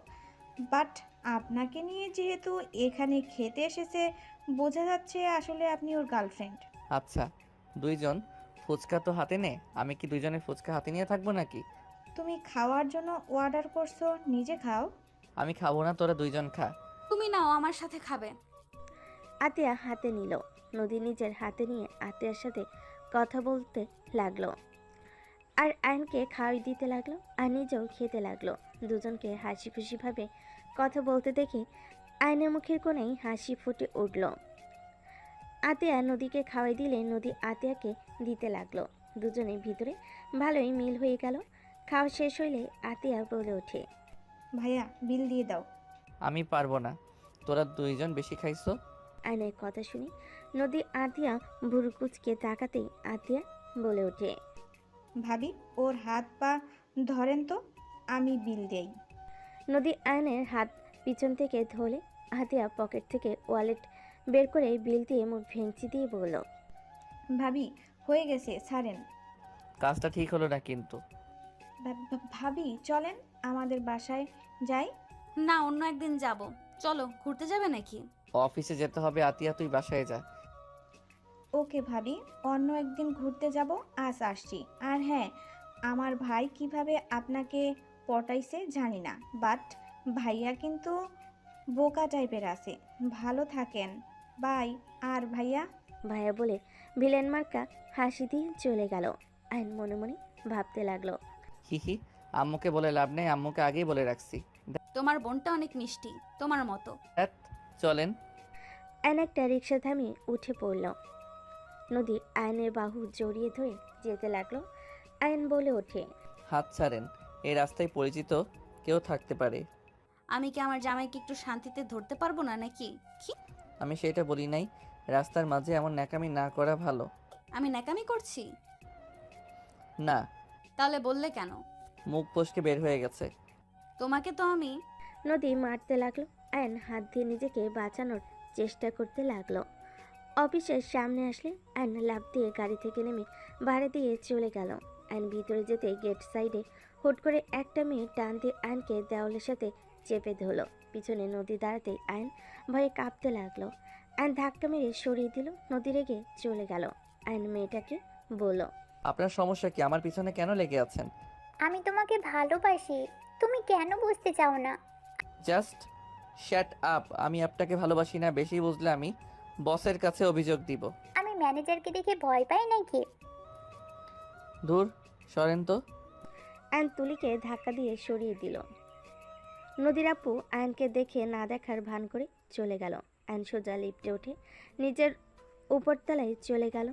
I: বাট আপনাকে নিয়ে যেহেতু এখানে খেতে এসেছে, বোঝা যাচ্ছে আসলে আপনি ওর গার্লফ্রেন্ড।
A: আচ্ছা, দুইজন ফুচকা তো হাতে নে, আমি কি দুইজনের ফুচকা হাতে নিয়ে থাকবো নাকি?
I: তুমি খাওয়ার জন্য অর্ডার করছো, নিজে খাও।
A: আমি খাবো না, তোরা দুইজন খা।
B: তুমি নাও, আমার সাথে খাবে।
C: আতিয়া হাতে নিল। নদী নিজের হাতে নিয়ে আতিয়ার সাথে কথা বলতে লাগলো আর আয়নকে খাওয়াই দিতে লাগলো আর নিজেও খেতে লাগলো। দুজনকে হাসি খুশিভাবে কথা বলতে দেখে আয়নের মুখের কোণেই হাসি ফুটে উঠল। আতিয়া নদীকে খাওয়াই দিলে নদী আতিয়াকে দিতে লাগলো। দুজনের ভিতরে ভালোই মিল হয়ে গেল। খাওয়া শেষ হইলে আতিয়া বলে ওঠে,
I: ভাইয়া বিল দিয়ে দাও।
A: আমি পারবো না, তোরা দুইজন বেশি খাইছো।
C: আয়নের কথা শুনে নদী আতিয়া ভুরুকুচকে তাকাতেই আতিয়া বলে ওঠে,
I: ভাবি ওর হাত পা ধরেন তো, আমি বিল দেই।
C: নদী আয়নের হাত পিছন থেকে ধরে আতিয়া পকেট থেকে ওয়ালেট বের করে বিল দিয়ে মুখ ভেঙচি দিয়ে বলল,
I: ভাবি হয়ে গেছে, ছাড়েন।
A: কাজটা ঠিক হলো না কিন্তু।
I: ভাবি চলেন আমাদের বাসায় যাই।
B: না, অন্য একদিন যাব। চলো, ঘুরতে যাবে নাকি?
A: অফিসে যেতে হবে। আতিয়া তুই বাসায় যা।
I: ওকে ভাবি, অন্য একদিন ঘুরতে যাব, আজ আসছি। আর হ্যাঁ, আমার ভাই কিভাবে আপনাকে পটাইছে জানি না, বাট ভাইয়া কিন্তু বোকা টাইপের আছে। ভালো থাকেন, বাই। আর ভাইয়া?
C: ভাইয়া বলে ভিলেন মার্কা হাসি দিয়ে চলে গেল। আইন মনে মনে ভাবতে লাগলো।
A: হিহি, আম্মুকে বলে লাভ নেই, আম্মুকে আগেই বলে রাখছি।
B: তোমার বোনটা অনেক মিষ্টি, তোমার মতো।
A: ধ্যাৎ, চলেন।
C: আইন একটা রিক্সা থামিয়ে উঠে পড়ল। নদী আয়নের বাহু জড়িয়ে ধরে যেতে লাগলো। আয়ন বলে ওঠে,
A: হাত ছাড়েন, এই রাস্তায় পরিচিত কেউ থাকতে পারে।
B: আমি কি আমার জামাইকে একটু শান্তিতে ধরতে পারবো না নাকি? কি?
A: আমি সেটা বলি নাই। রাস্তার মাঝে এমন ন্যাকামি না করা ভালো।
B: আমি ন্যাকামি করছি?
A: না।
B: তাহলে বললে কেন?
A: মুখ ফসকে বের হয়ে গেছে।
B: তোমাকে তো আমি।
C: নদী মারতে লাগলো। আয়ন হাত দিয়ে নিজেকে বাঁচানোর চেষ্টা করতে লাগলো। অফিসের সামনে আসলে আয়ন লাফ দিয়ে গাড়ি থেকে নেমে ভাড়া দিয়ে চলে গেল। আয়ন ভিতরে যেতে গেট সাইডে হুট করে একটা মেয়ে টান দিয়ে আয়নকে দেওয়ালের সাথে চেপে ধরলো। পিছনে নদী দাঁড়াতেই আয়ন ভয়ে কাঁপতে লাগলো। আয়ন ধাক্কা মেরে সরিয়ে দিল। নদী রেগে চলে গেল। আয়ন মেয়েটাকে বলল,
A: আপনার সমস্যা কি? আমার পিছনে কেন লেগে আছেন?
L: আমি তোমাকে ভালোবাসি, তুমি কেন বুঝতে চাও না?
A: Just shut up. আমি আপনাকে ভালোবাসি না। বেশি বুঝলে আমি বসের কাছে অভিযোগ দিব।
L: আমি ম্যানেজারকে দেখে ভয় পাই নাকি?
A: দূর সরেন তো।
C: আয়ন তুলিকে ধাক্কা দিয়ে সরিয়ে দিল। নদীর আপু আয়নকে দেখে না দেখার ভান করে চলে গেল। আয়ন সোজা লিফটে উঠে নিজের উপরতলায় চলে গেল।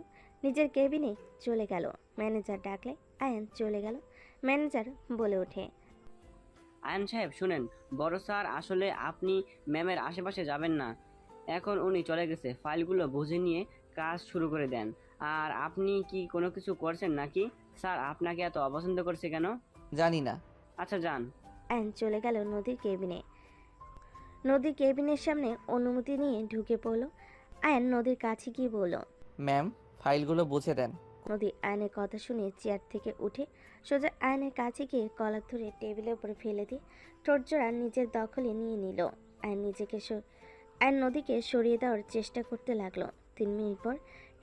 C: নিজের কেবিনে চলে গেল। ম্যানেজার ডাকলে আয়ন চলে গেল। ম্যানেজার বলে ওঠে,
K: আয়ন সাহেব শুনেন, বড় স্যার আসলে আপনি ম্যামের আশেপাশে যাবেন না। এখন উনি চলে গেছে, ফাইলগুলো বুঝে নিয়ে কাজ শুরু করে দেন। আর আপনি কি কোনো কিছু করছেন নাকি? স্যার আপনাকে এত অপছন্দ করছে কেন?
A: জানি না।
K: আচ্ছা যান।
C: আয়ন চলে গেল নদীর কেবিনে। নদীর কেবিনের সামনে অনুমতি নিয়ে ঢুকে পড়ল। আয়ন নদীর কাছে গিয়ে বলল,
A: ম্যাম, ফাইলগুলো বুঝে দেন।
C: নদী আয়নের কথা শুনে চেয়ার থেকে উঠে সোজা আয়নের কাছে গিয়ে কলার ধরে টেবিলের উপরে ফেলে দিয়ে ঠোঁটজোড়া নিজের দখলে নিয়ে নিল। আয়ন নদীকে সরিয়ে দেওয়ার চেষ্টা করতে লাগলো। 3 মিনিট পর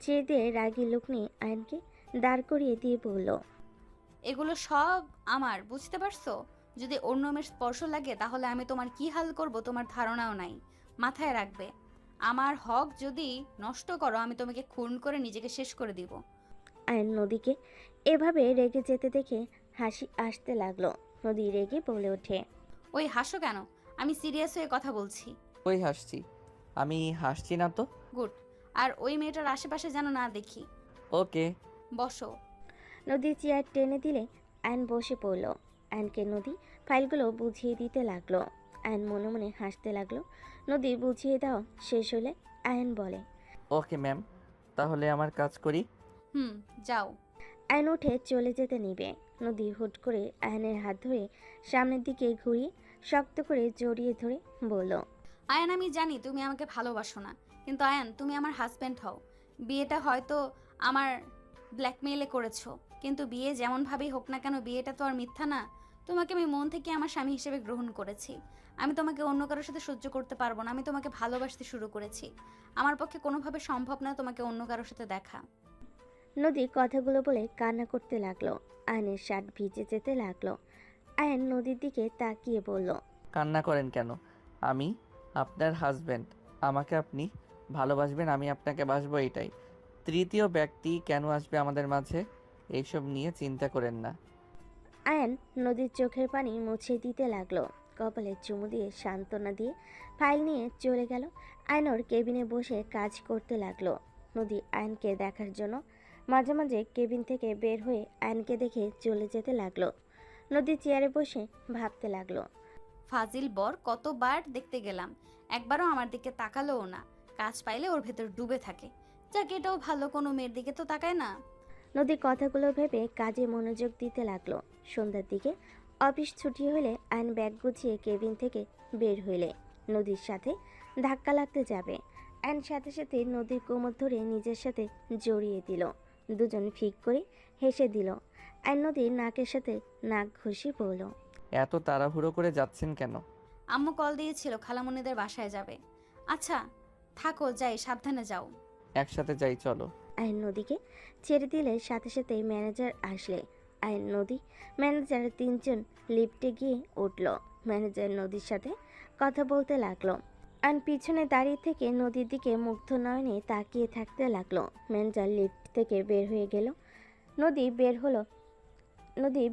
C: চেয়ে দিয়ে রাগী লোক নিয়ে আয়নকে দাঁড় করিয়ে দিয়ে বলল,
B: এগুলো সব আমার, বুঝতে পারছো? যদি অন্য মেয়ের স্পর্শ লাগে তাহলে আমি তোমার কি হাল করব তোমার ধারণাও নাই। মাথায় রাখবে, আমার হক যদি নষ্ট করো আমি তোমাকে খুন করে নিজেকে শেষ করে দিব।
C: আয়ন নদীকে এভাবে রেগে যেতে দেখে হাসি আসতে লাগলো। নদী রেগে বলে ওঠে,
B: ওই হাসো কেন? আমি সিরিয়াস হয়ে কথা বলছি।
A: ওই হাসছি? আমি হাসছি না তো।
B: গুড। আর ওই মেয়েটার আশেপাশে যেন না দেখি।
A: ওকে।
B: বসো।
C: নদী চেয়ার টেনে দিলে আয়ন বসে পড়ল। আয়নকে নদী ফাইলগুলো বুঝিয়ে দিতে লাগলো। আয়ন মনে মনে হাসতে লাগলো। নদী বুঝিয়ে দাও শেষ হলে আয়ন বলে,
A: ওকে ম্যাম, তাহলে আমার কাজ করি।
B: যাও।
C: আয়ন উঠে চলে যেতে নিবে। নদী হুট করে আয়নের হাত ধরে সামনের দিকে ঘুরিয়ে শক্ত করে জড়িয়ে ধরে বলল,
B: আয়ান, আমি জানি তুমি আমাকে ভালোবাসো না, কিন্তু আয়ান তুমি আমার হাজব্যান্ড হও। বিয়েটা হয়তো আমার ব্ল্যাকমেইলে করেছো, কিন্তু বিয়ে যেমনভাবেই হোক না কেন বিয়েটা তো আর মিথ্যা না। তোমাকে আমি মন থেকে আমার স্বামী হিসেবে গ্রহণ করেছি। আমি তোমাকে অন্য কারোর সাথে সহ্য করতে পারবো না। আমি তোমাকে ভালোবাসতে শুরু করেছি। আমার পক্ষে কোনোভাবে সম্ভব না তোমাকে অন্য কারোর সাথে দেখা।
C: নদী কথাগুলো বলে কান্না করতে লাগলো। আয়নের শার্ট ভিজে যেতে লাগলো। আয়ন নদীর দিকে তাকিয়ে বলল,
A: কান্না করেন কেন? আমি আপনার হাজব্যান্ড। আমাকে আপনি ভালোবাসবেন, আমি আপনাকে বাসবো, এটাই। তৃতীয় ব্যক্তি কেন আসবে আমাদের মাঝে? এইসব নিয়ে চিন্তা করেন না।
C: আয়ন নদীর চোখের পানি মুছে দিতে লাগলো। কপালে চুমু দিয়ে সান্ত্বনা দিয়ে ফাইল নিয়ে চলে গেল। আয়নর কেবিনে বসে কাজ করতে লাগলো। নদী আয়নকে দেখার জন্য মাঝে মাঝে কেবিন থেকে বের হয়ে আয়নকে দেখে চলে যেতে লাগলো। নদী চেয়ারে বসে ভাবতে লাগলো,
B: ফাজিল বর কতবার দেখতে গেলাম, একবারও আমার দিকে তাকালোও না। কাজ পাইলে ওর ভেতর ডুবে থাকে। যাক, এটাও ভালো, কোনো মেয়ের দিকে তো তাকায় না।
C: নদী কথাগুলো ভেবে কাজে মনোযোগ দিতে লাগলো। সন্ধ্যার দিকে অফিস ছুটি হলে আয়ন ব্যাগ গুছিয়ে কেবিন থেকে বের হইলে নদীর সাথে ধাক্কা লাগতে যাবে। আয়ন সাথে সাথে নদীর কোমর ধরে নিজের সাথে জড়িয়ে দিল। দুজন ফিক করে হেসে দিল। আয়ন নদীর নাকের সাথে নাক ঘষি বলল,
A: এত তাড়াহুড়ো করে যাচ্ছেন কেন?
B: আম্মু কল দিয়েছিল খালামণিদের বাসায় যাবে। আচ্ছা, থাকো, যাই, সাবধানে যাও।
A: একসাথে যাই চলো।
C: আয়ন নদীকে ছেড়ে দিলে সাথে সাথেই ম্যানেজার আসলে আয়ন নদী ম্যানেজার তিনজন লিফটে গিয়ে উঠল। ম্যানেজার নদীর সাথে কথা বলতে লাগলো। আয়ন পিছনে দাঁড়িয়ে থেকে নদীর দিকে মুগ্ধ নয়নে তাকিয়ে থাকতে লাগলো। ম্যানেজার লিফট থেকে বের হয়ে গেল। নদী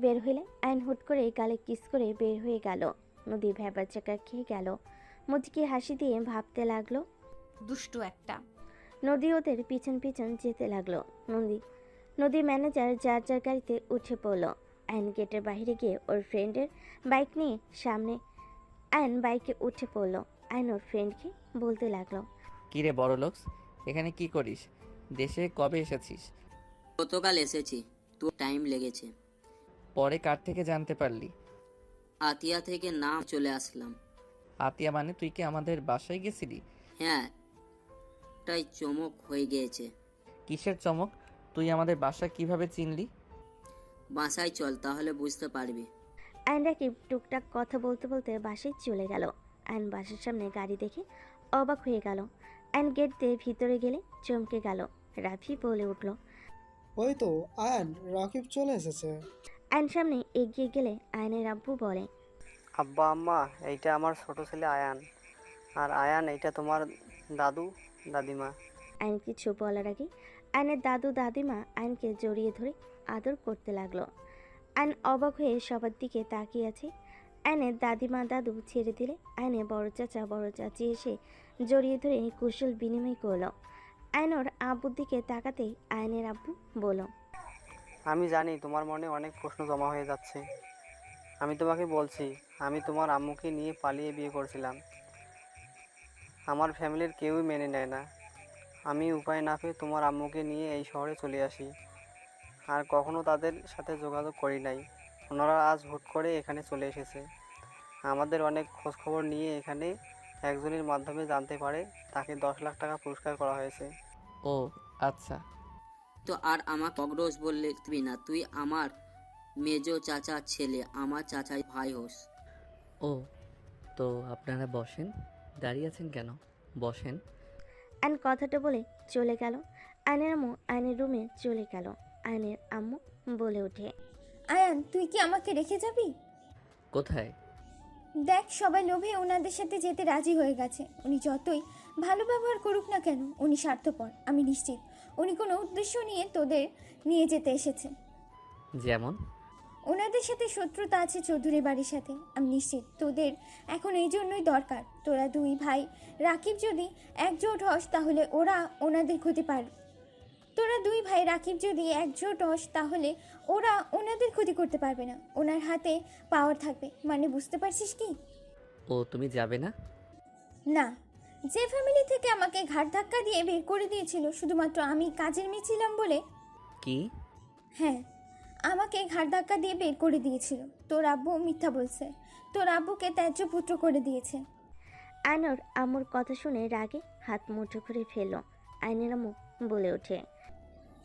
C: বের হইলে আয়ন হুট করে গালে কিস করে বের হয়ে গেল। নদী ভ্যাবার চাকা খেয়ে গেল। মুচকি হাসি দিয়ে ভাবতে লাগলো।
B: দুষ্টু একটা।
C: নদী ওদের পিছন পিছন যেতে লাগলো। নদী ম্যানেজার যার যার গাড়িতে উঠে পড়ল। আয়ন গেটের বাইরে গিয়ে ওর ফ্রেন্ডের বাইক নিয়ে সামনে আয়ন বাইকে উঠে পড়ল। আয়ন ওর ফ্রেন্ডকে বলতে লাগলো,
A: কিরে বড় লোকস, এখানে কি করিস? দেশে কবে এসেছিস?
M: গতকাল এসেছি, তো টাইম লেগেছে।
A: পরে কার থেকে জানতে পারলি?
M: আতিয়া থেকে নাম চলে আসলাম।
A: আতিয়া মানে তুই কি আমাদের বাসায় গেছিলি?
M: হ্যাঁ, তাই চমক হয়ে গিয়েছে।
A: কিসের চমক? তুই আমাদের বাসা কিভাবে চিনলি?
M: বাসায় চল, তাহলে বুঝতে পারবি।
C: আয়ন রাকিব টুকটাক কথা বলতে বলতে বাসায় চলে গেল। আয়ন বাসার সামনে গাড়ি দেখে অবাক হয়ে গেল। আয়ন গেট দিয়ে ভিতরে গেলে চমকে গেল। রাফি বলে উঠল,
J: ওই তো আয়ান, রাকিব চলে এসেছে।
C: আয়ন সামনে এগিয়ে গেলে আয়নের আব্বু বলে,
H: আব্বা আম্মা, এইটা আমার ছোট ছেলে আয়ান, আর আয়ান এইটা তোমার দাদু দাদিমা।
C: আয়ন কিছু বলার আগে আয়নের দাদু দাদিমা আয়নকে জড়িয়ে ধরে আদর করতে লাগলো। আয়ন অবাক হয়ে সবার দিকে তাকিয়ে আছে। আয়নের দাদিমা দাদু ছেড়ে দিলে আয়নের বড় চাচা বড় চাচি এসে জড়িয়ে ধরে কুশল বিনিময় করলো। আয়নর আব্বুর দিকে তাকাতেই আয়নের আব্বু বলল,
H: আমি জানি তোমার মনে অনেক প্রশ্ন জমা হয়ে যাচ্ছে। আমি তোমাকে বলছি, আমি তোমার আম্মুকে নিয়ে পালিয়ে বিয়ে করছিলাম। আমার ফ্যামিলির কেউই মেনে নেয় না। আমি উপায় না পেয়ে তোমার আম্মুকে নিয়ে এই শহরে চলে আসি, আর কখনো তাদের সাথে যোগাযোগ করি নাই। ওনারা আজ হুট করে এখানে চলে এসেছে। আমাদের অনেক খোঁজখবর নিয়ে এখানে একজনের মাধ্যমে জানতে পারে তাকে 10 লাখ টাকা পুরস্কার করা হয়েছে।
A: ও আচ্ছা।
M: তো আর আমাকে অগ্রজ বললে তুই না, তুই আমার মেজো চাচার ছেলে, আমার চাচার ভাই হোস।
A: ও, তো আপনারা বসেন, দাঁড়িয়ে আছেন কেন? বসেন।
C: আয়ন কথাটা বলে চলে গেল। আয়নের আম্মু আয়নের রুমে চলে গেল। আয়নের আম্মু বলে ওঠে,
G: আয়ান, তুই কি আমাকে রেখে যাবি?
A: কোথায়?
G: দেখ, সবাই লোভে ওনাদের সাথে যেতে রাজি হয়ে গেছে। উনি যতই ভালো ব্যবহার করুক না কেন, উনি স্বার্থপর। আমি নিশ্চিত উনি কোনো উদ্দেশ্য নিয়ে তোদের নিয়ে যেতে এসেছে।
A: যেমন?
G: ওনাদের সাথে শত্রুতা আছে চৌধুরী বাড়ির সাথে। আমি নিশ্চিত তোদের এখন এই জন্যই দরকার। তোরা দুই ভাই রাকিব যদি একজোট হস তাহলে ওনাদের ক্ষতি করতে পারবে না। ওনার হাতে পাওয়ার থাকবে, মানে বুঝতে পারছিস কি?
A: ও, তুমি যাবে না?
G: না, যে ফ্যামিলি থেকে আমাকে ঘাট ধাক্কা দিয়ে বের করে দিয়েছিল শুধুমাত্র আমি কাজের মেয়ে ছিলাম বলে।
A: কি?
G: হ্যাঁ, আমাকে ঘাট ধাক্কা দিয়ে বের করে দিয়েছিল। তোর আব্বু মিথ্যা বলছে। তোর আব্বুকে ত্যায্য পুত্র করে দিয়েছে।
C: আয়নর আম্মুর কথা শুনে রাগে হাত মুঠো করে ফেলল। আয়নের আম্মু বলে ওঠে,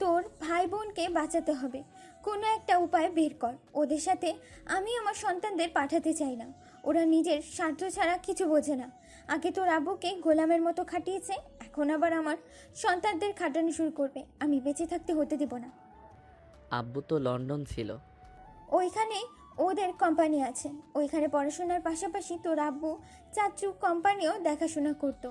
G: তোর ভাই বোনকে বাঁচাতে হবে, কোনো একটা উপায় বের কর। ওদের সাথে আমি আমার সন্তানদের পাঠাতে চাই না। ওরা নিজের স্বার্থ ছাড়া কিছু বোঝে না। আগে তোর আব্বুকে গোলামের মতো খাটিয়েছে, এখন আবার আমার সন্তানদের খাটানো শুরু করবে। আমি বেঁচে থাকতে হতে দেব না।
A: আব্বু তো লন্ডন ছিল।
G: ওইখানে ওদের কোম্পানি আছে। ওইখানে পড়াশোনার পাশাপাশি তোর আব্বু চাচু কোম্পানিও দেখাশোনা করতো।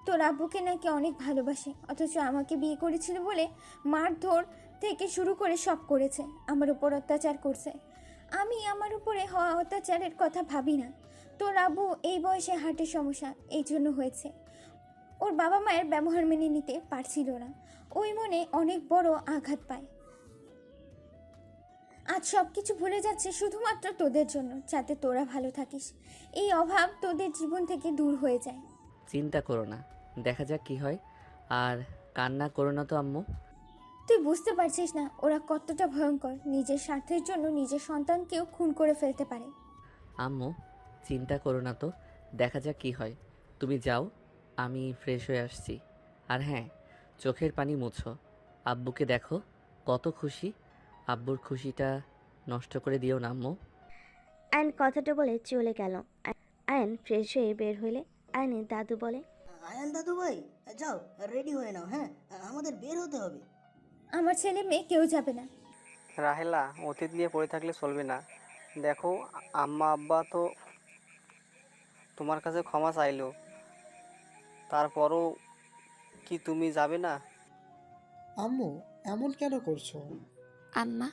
G: তোর আব্বুকে নাকি অনেক ভালোবাসে, অথচ আমাকে বিয়ে করেছিল বলে মারধর থেকে শুরু করে সব করেছে। আমার উপর অত্যাচার করছে। আমি আমার উপরে হওয়া অত্যাচারের কথা ভাবি না। তোর আব্বু এই বয়সে হার্টের সমস্যা, এই জন্য হয়েছে। ওর বাবা মায়ের ব্যবহার মেনে নিতে পারছিল না। ওই মনে অনেক বড় আঘাত পায়। আজ সব কিছু ভুলে যাচ্ছে শুধুমাত্র তোদের জন্য, যাতে তোরা ভালো থাকিস। এই অভাব তোদের জীবন থেকে দূর হয়ে যায়।
A: চিন্তা করো না, দেখা যাক কি হয়। আর কান্না করো না তো আম্মু।
G: তুই বুঝতে পারছিস না ওরা কতটা ভয়ঙ্কর। নিজের স্বার্থের জন্য নিজের সন্তানকেও খুন করে ফেলতে পারে।
A: আম্মু চিন্তা করো না তো, দেখা যাক কি হয়। তুমি যাও, আমি ফ্রেশ হয়ে আসছি। আর হ্যাঁ, চোখের পানি মুছো। আব্বুকে দেখো কত খুশি। আব্বুর খুশিটা নষ্ট করে দিও না আম্মু।
C: আয়ন কথাটা বলে চলে গেল। আয়ন ফ্রেশ হয়ে বের হইলে আয়নের দাদু বলে,
N: আয়ান দাদু ভাই, যাও রেডি হয়ে নাও, হ্যাঁ আমাদের বের হতে হবে।
G: আমার ছেলে মেয়ে কেউ যাবে না।
H: রাহেলা, অতীত নিয়ে পড়ে থাকলে চলবে না। দেখো, আম্মা আব্বা তো তোমার কাছে ক্ষমা চাইলো, তারপরও কি তুমি যাবে না?
J: আম্মু এমন কেন করছো?
O: আম্মা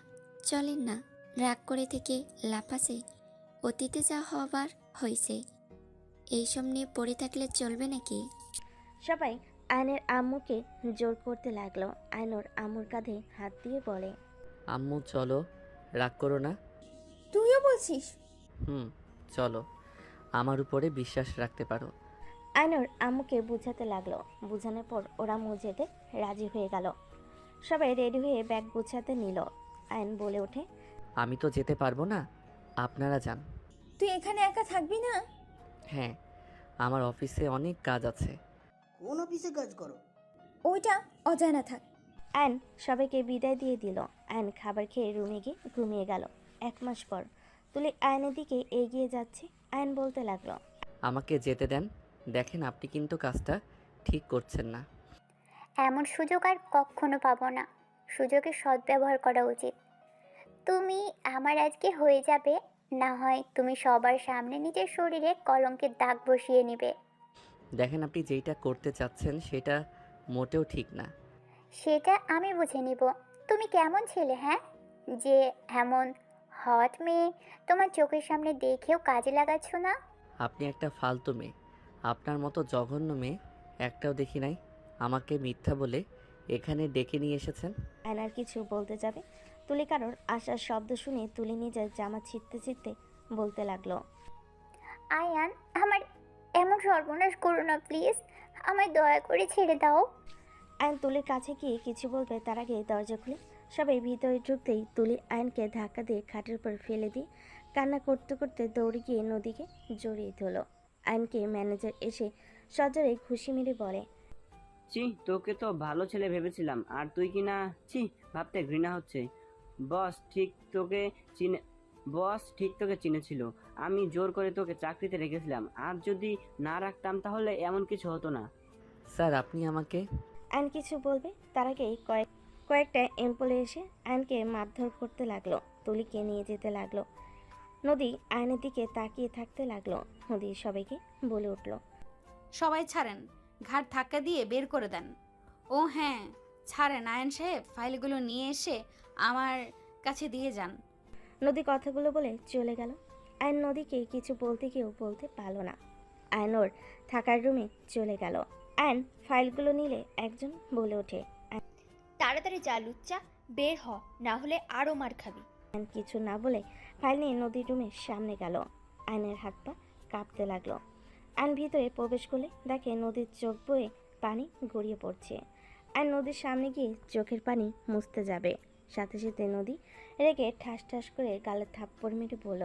O: চলেন না, রাগ করে থেকে লাভ আছে। অতীতে যা হবার হয়েছে, এইসব নিয়ে পড়ে থাকলে চলবে নাকি?
C: সবাই আয়নের আম্মুকে জোর করতে লাগলো। আয়নোর আম্মুর কাঁধে হাত দিয়ে বলে,
A: আম্মু চলো, রাগ করো না।
G: তুইও বলছিস?
A: চলো, আমার উপরে বিশ্বাস রাখতে পারো।
C: আয়নোর আম্মুকে বুঝাতে লাগলো। বুঝানোর পর ওরা যেতে রাজি হয়ে গেল। সবাই রেডি হয়ে ব্যাগ গুছাতে নিল। আয়ন বলে ওঠে,
A: আমি তো যেতে পারবো না, আপনারা যান।
G: তুই এখানে একা থাকবি না?
A: হ্যাঁ, আমার অফিসে অনেক কাজ আছে।
N: কোন অফিসে কাজ করো?
G: ওইটা অজানা থাক।
C: আয়ন সবাইকে বিদায় দিয়ে দিল। আয়ন খাবার খেয়ে রুমে গিয়ে ঘুমিয়ে গেল। 1 মাস পর তুলি আয়নের দিকে এগিয়ে যাচ্ছে। আয়ন বলতে লাগলো,
A: আমাকে যেতে দেন। দেখেন, আপনি কিন্তু কাজটা ঠিক করছেন না।
L: এমন সুযোগ আর কখনো পাবো না। সুযোগের সদ্ব্যবহার করা উচিত। তুমি আমার আজকে হয়ে যাবে, না হয় তুমি সবার সামনে নিজের শরীরে কলঙ্কের দাগ বসিয়ে নেবে।
A: দেখেন, আপনি যেইটা করতে চাচ্ছেন সেটা মোটেও ঠিক না।
L: সেটা আমি বুঝে নিব। তুমি কেমন ছেলে, হ্যাঁ, যে এমন হট মেয়ে তোমার চোখের সামনে দেখেও কাজে লাগাচ্ছ না?
A: আপনি একটা ফালতু মেয়ে। আপনার মতো জঘন্য মেয়ে একটাও দেখি নাই। আমাকে মিথ্যা বলে এখানে ডেকে নিয়ে এসেছেন।
C: আয়ন আর কিছু বলতে যাবে, তুলি কারোর আসার শব্দ শুনে তুলি নিজের জামা ছিঁড়তে ছিঁড়তে বলতে লাগলো,
L: আয়ান, আমার এমন সর্বনাশ করো না প্লিজ, আমায় দয়া করে ছেড়ে দাও।
C: আয়ন তুলির কাছে গিয়ে কিছু বলবে, তার আগে দরজা খুলে সবাই ভিতরে ঢুকতেই তুলি আয়নকে ধাক্কা দিয়ে খাটের উপর ফেলে দিয়ে কান্না করতে করতে দৌড়ে গিয়ে নদীকে জড়িয়ে ধরল। আয়নকে ম্যানেজার এসে সজরে ঘুষি মেরে বলে,
K: চি, তোকে তো ভালো ছেলে ভেবেছিলাম, আর তুই কি না, চি, ভাবতে ঘৃণা হচ্ছে। বস ঠিক তোকে চিনে বস ঠিক তোকে চিনেছিল। আমি জোর করে তোকে চাকরিতে রেখেছিলাম, আর যদি না রাখতাম তাহলে এমন কিছু হতো না।
A: স্যার, আপনি আমাকে।
C: আয়ন কিছু বলবে, তার আগেই কয়েকটা এমপ্লয়ি এসে আয়নকে মারধর করতে লাগলো। তুলিকে নিয়ে যেতে লাগলো। নদী আয়নের দিকে তাকিয়ে থাকতে লাগলো। নদী সবাইকে বলে উঠল,
B: সবাই ছাড়েন, ঘাট ধাক্কা দিয়ে বের করে দেন। ও হ্যাঁ, ছাড়েন আয়ন সাহেব, ফাইলগুলো নিয়ে এসে আমার কাছে দিয়ে যান।
C: নদী কথাগুলো বলে চলে গেল। আয়ন নদীকে কিছু বলতে গিয়েও বলতে পারলো না। আয়ন ওর থাকার রুমে চলে গেল। আয়ন ফাইলগুলো নিলে একজন বলে ওঠে,
P: তাড়াতাড়ি যা লুচ্চা, বের হ, না হলে আরও মার খাবি।
C: আয়ন কিছু না বলে ফাইল নিয়ে নদীর রুমের সামনে গেল। আয়নের হাত পা কাঁপতে লাগলো। আয়ন ভিতরে প্রবেশ করলে দেখে নদীর চোখ বয়ে পানি গড়িয়ে পড়ছে। আয়ন নদীর সামনে গিয়ে চোখের পানি মুছতে যাবে, সাথে সাথে নদী রেগে ঠাস ঠাস করে গালে থাপ্পড় মেরে বলল,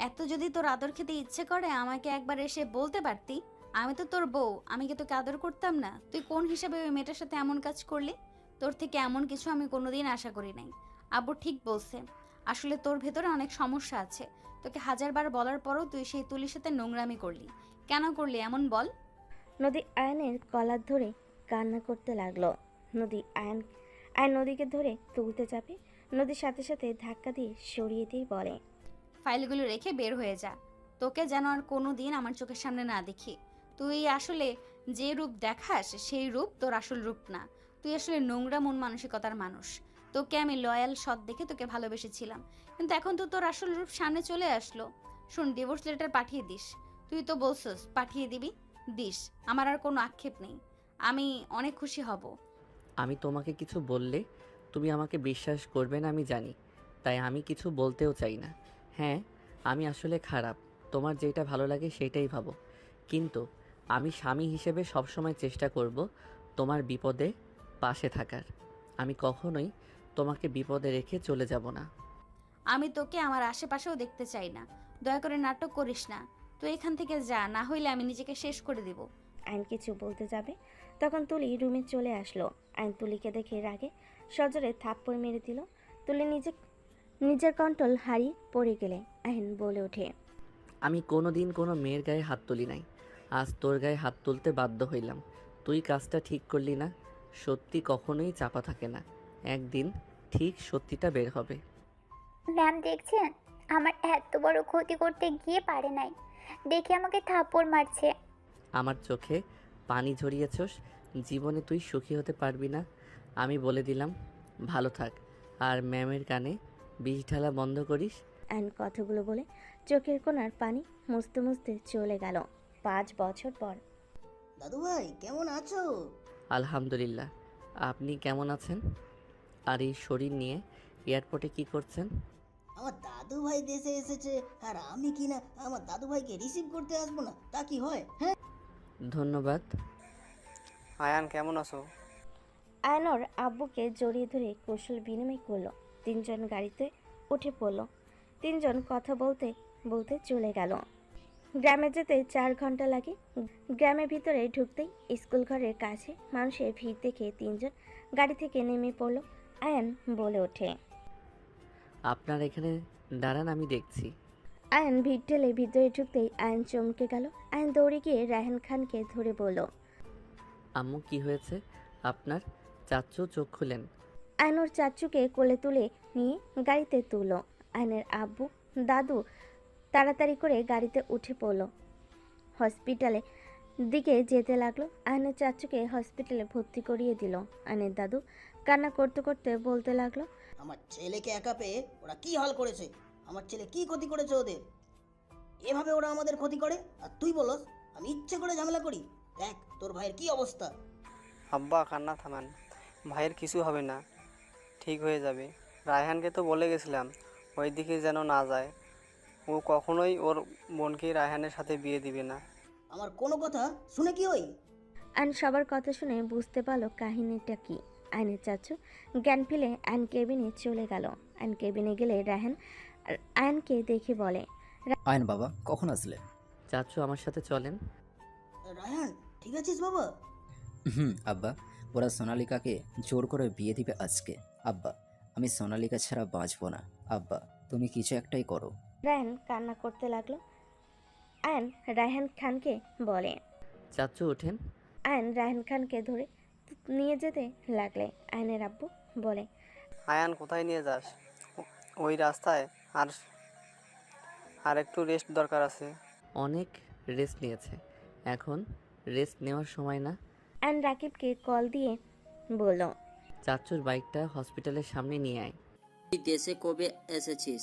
B: এত যদি তোর আদর খেতে ইচ্ছে করে আমাকে একবার এসে বলতে পারতি। আমি তো তোর বউ, আমি কি তোকে আদর করতাম না? তুই কোন হিসাবে ওই মেয়েটার সাথে এমন কাজ করলি? তোর থেকে এমন কিছু আমি কোনোদিন আশা করি নাই। আব্বু ঠিক বলছে, আসলে তোর ভেতরে অনেক সমস্যা আছে। তোকে হাজারবার বলার পরও তুই সেই তুলির সাথে নোংরামি করলি। কেন করলি এমন বল?
C: নদী আয়নের কলার ধরে কান্না করতে লাগলো। আয়ন নদীকে ধরে তুলতে যাবে, নদীর সাথে সাথে ধাক্কা দিয়ে সরিয়ে দিয়ে বলে,
B: ফাইলগুলো রেখে বের হয়ে যা। তোকে যেন আর কোনো দিন আমার চোখের সামনে না দেখি। তুই আসলে যে রূপ দেখাস সেই রূপ তোর আসল রূপ না। তুই আসলে নোংরা মন মানসিকতার মানুষ। তোকে আমি লয়াল সৎ দেখে তোকে ভালোবেসেছিলাম, কিন্তু এখন তো তোর আসল রূপ সামনে চলে আসলো। শোন, ডিভোর্স লেটার পাঠিয়ে দিস। তুই তো বলছিস পাঠিয়ে দিবি, দিস। আমার আর কোনো আক্ষেপ নেই, আমি অনেক খুশি হব।
A: আমি তোমাকে কিছু বললে তুমি আমাকে বিশ্বাস করবে না আমি জানি, তাই আমি কিছু বলতেও চাই না। হ্যাঁ, আমি আসলে খারাপ, তোমার যেটা ভালো লাগে সেটাই ভাবো, কিন্তু আমি স্বামী হিসেবে সবসময় চেষ্টা করব তোমার বিপদে পাশে থাকার। আমি কখনোই তোমাকে বিপদে রেখে চলে যাব না।
B: আমি তোকে আমার আশেপাশেও দেখতে চাই না। দয়া করে নাটক করিস না। তুই এখান থেকে যা, না হইলে আমি নিজেকে শেষ করে দিব।
C: আইন কিছু বলতে যাবে, তখন তুলি রুমে চলে আসলো। আইন তুলিকে দেখে রাগে সজোরে থাপ্পড় মেরে দিল। তুলি নিজের কন্ট্রোল হারিয়ে পড়ে গেলে আইন বলে ওঠে,
A: আমি কোনো দিন কোনো মেয়ের গায়ে হাত তুলি নাই, আজ তোর গায়ে হাত তুলতে বাধ্য হইলাম। তুই কাজটা ঠিক করলি না। সত্যি কখনোই চাপা থাকে না, একদিন ঠিক সত্যিটা বের হবে।
L: ম্যাম দেখছেন, আমার এত বড় ক্ষতি করতে গিয়ে পারে নাই, দেখে আমাকে থাপ্পড় মারছে।
A: আমার চোখে পানি ঝরিয়েছস, জীবনে তুই সুখী হতে পারবি না। আমি বলে দিলাম, ভালো থাক। আর ম্যামের কানে বিষ ঢালা বন্ধ করিস।
C: অ্যান্ড কথাগুলো বলে চোখের কোণার পানি মুছতে মুছতে চলে গেল 5 বছর পর।
N: দাদু ভাই কেমন আছো?
A: আলহামদুলিল্লাহ, আপনি কেমন আছেন? আর এই শরীর নিয়ে এয়ারপোর্টে কি করছেন?
N: আমার দাদু ভাই দেশে এসেছে, আর আমি কি না আমার দাদু ভাইকে রিসিভ করতে আসবো না? তা কি হয়? হ্যাঁ,
A: ধন্যবাদ।
H: আয়ান কেমন আছো?
C: আয়নর আব্বুকে জড়িয়ে ধরে কৌশল বিনিময় করলো। 3 জন গাড়িতে উঠে পড়লো। 3 জন কথা বলতে বলতে চলে গেল। গ্রামে যেতে 4 ঘন্টা লাগে। গ্রামের ভিতরে ঢুকতেই স্কুল ঘরের কাছে মানুষের ভিড় দেখে 3 জন গাড়ি থেকে নেমে পড়লো। আয়ান বলে ওঠে,
A: আপনার এখানে দাঁড়ান, আমি দেখছি।
C: আয়ান ভিড় ঠেলে ভিতরে ঢুকতেই আয়ান চমকে গেল। আয়ান দৌড়ে গিয়ে রায়হান খানকে ধরে বলল,
A: আম্মু কি হয়েছে আপনার? চাচ্চু চোখ খুলেন।
C: আয়নর চাচুকে কোলে তুলে নিয়ে গাড়িতে তুলল। আয়নের আব্বু দাদু তাড়াতাড়ি করে গাড়িতে উঠে পড়ল। হসপিটালে দিকে যেতে লাগলো। আয়নের চাচুকে হসপিটালে ভর্তি করিয়ে দিল। আয়নের দাদু কান্না করতে করতে বলতে লাগলো,
N: আমার ছেলেকে একা পেয়ে ওরা কি হাল করেছে? আমার ছেলে কি ক্ষতি করেছে ওদের? এভাবে ওরা আমাদের ক্ষতি করে, আর তুই বলস আমি ইচ্ছে করে ঝামেলা করি? দেখ তোর ভাইয়ের কি অবস্থা।
H: আব্বা কান্না থামান, ভাইয়ের কিছু হবে না, ঠিক হয়ে যাবে। রায়হানকে তো বলে গেছিলাম ওই দিকে যেন না যায়। ও কখনোই ওর বোনকে রায়হানের সাথে বিয়ে দিবে না।
N: আমার কোনো কথা শুনে কি হই?
C: আয়ন সবার কথা শুনে বুঝতে পারলো কাহিনীটা কি। আয়নের চাচু জ্ঞান ফেলে আয়ন কেবিনে চলে গেল। আয়ন কেবিনে গেলে রায়হান আয়নকে দেখে বলে,
Q: আয়ন বাবা কখন আসলে?
A: চাচ্চু আমার সাথে চলেন।
N: রায়হান ঠিক আছিস বাবা?
Q: আব্বা, ওরা সোনালিকাকে জোর করে বিয়ে দিবে আজকে। আব্বা, আমি সোনালিকা ছাড়া বাঁচবো না। আব্বা, তুমি কিছু একটাই করো।
C: রায়হান কান্না করতে লাগলো। আয়ন রায়হান খানকে বলে,
A: চাচ্চু ওঠেন।
C: আয়ন রায়হান খানকে ধরে নিয়ে যেতে লাগলে আয়নের আব্বু বলে,
H: আয়ান কোথায় নিয়ে যাস? ওই রাস্তায় আর আর একটু রেস্ট দরকার আছে।
A: অনেক রেস্ট নিয়েছে, এখন রেস্ট নেওয়ার সময় না।
C: আয়ন রাকিবকে কল দিয়ে বলল,
A: চাচ্চুর বাইকটা হসপিটালের সামনে নিয়ে আয়।
M: তুই দেশে কবে এসেছিস?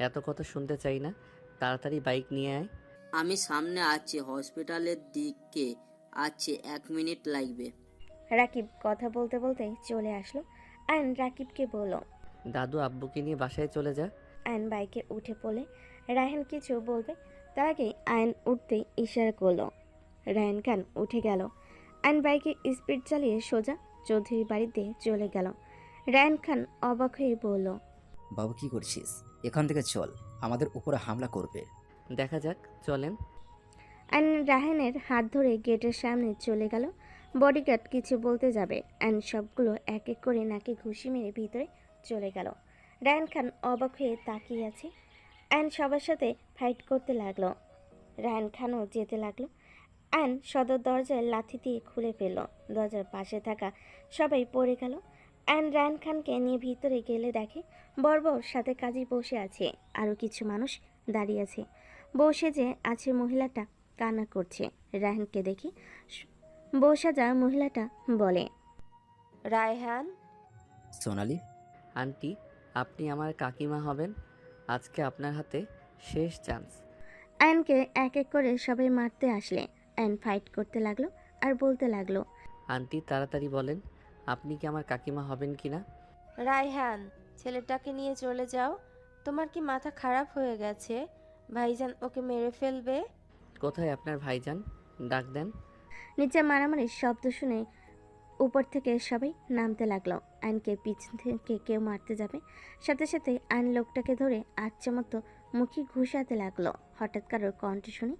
A: এত কথা শুনতে চাই না, তাড়াতাড়ি বাইক নিয়ে আয়।
M: আমি সামনে আছি, হসপিটালের দিকে আছি, 1 মিনিট লাগবে।
C: রাকিব কথা বলতে বলতে চলে আসলো। আয়ন রাকিবকে বলল,
A: দাদু আব্বুকে নিয়ে বাসায় চলে যা।
C: আয়ন বাইকে উঠে পড়লে রায়হান কিছু বলবে, তার আগে আয়ন উঠতে ইশারা করলো। রায়হান খান উঠে গেল। আয়ন বাইকে স্পিড চালিয়ে সোজা চৌধুরীর বাড়িতে চলে গেল। রায়হান খান অবাক হয়ে বলল,
Q: বাবু কি করছিস? এখান থেকে চল, আমাদের উপরে হামলা করবে।
A: দেখা যাক, চলেন।
C: আয়ন রায়হানের হাত ধরে গেটের সামনে চলে গেল। বডিগার্ড কিছু বলতে যাবে, আয়ন সবগুলো এক এক করে নাকে ঘুষি মেরে ভিতরে চলে গেল। রায়হান খান অবাক হয়ে তাকিয়ে আছে। আয়ন সবার সাথে ফাইট করতে লাগলো। রায়হান খানও যেতে লাগলো। আয়ন সদর দরজায় লাথি দিয়ে খুলে ফেলল। দরজার পাশে থাকা সবাই পড়ে গেল। আয়ন রায়হান খানকে নিয়ে ভিতরে গেলে দেখে বড় সাথে কাজী বসে আছে, আরও কিছু মানুষ দাঁড়িয়ে আছে। বসে যে আছে মহিলাটা কান্না করছে। রায়হানকে দেখে বউ সাজা মহিলাটা বলে,
R: রায়হান।
Q: সোনালি
A: আন্টি, আপনি আমার কাকিমা হবেন। আজকে আপনার হাতে শেষ চান্স।
C: আয়নকে এক এক করে সবাই মারতে আসলে আয়ন ফাইট করতে লাগলো আর বলতে লাগলো,
A: আন্টি তাড়াতাড়ি বলেন, আপনি কি আমার কাকিমা হবেন কি না?
R: রায়হান, ছেলেটাকে নিয়ে চলে যাও। তোমার কি মাথা খারাপ হয়ে গেছে? ভাইজান ওকে মেরে ফেলবে।
A: কোথায় আপনার ভাইজান? ডাক দেন।
C: নিচে মারামারির শব্দ শুনে উপর থেকে সবাই নামতে লাগলো। আয়নকে পিছন থেকে কেউ মারতে যাবে, সাথে সাথে আয়ন লোকটাকে ধরে আচ্ছা মতো মুখে ঘুষাতে লাগলো। হঠাৎ কারোর কণ্ঠ শুনে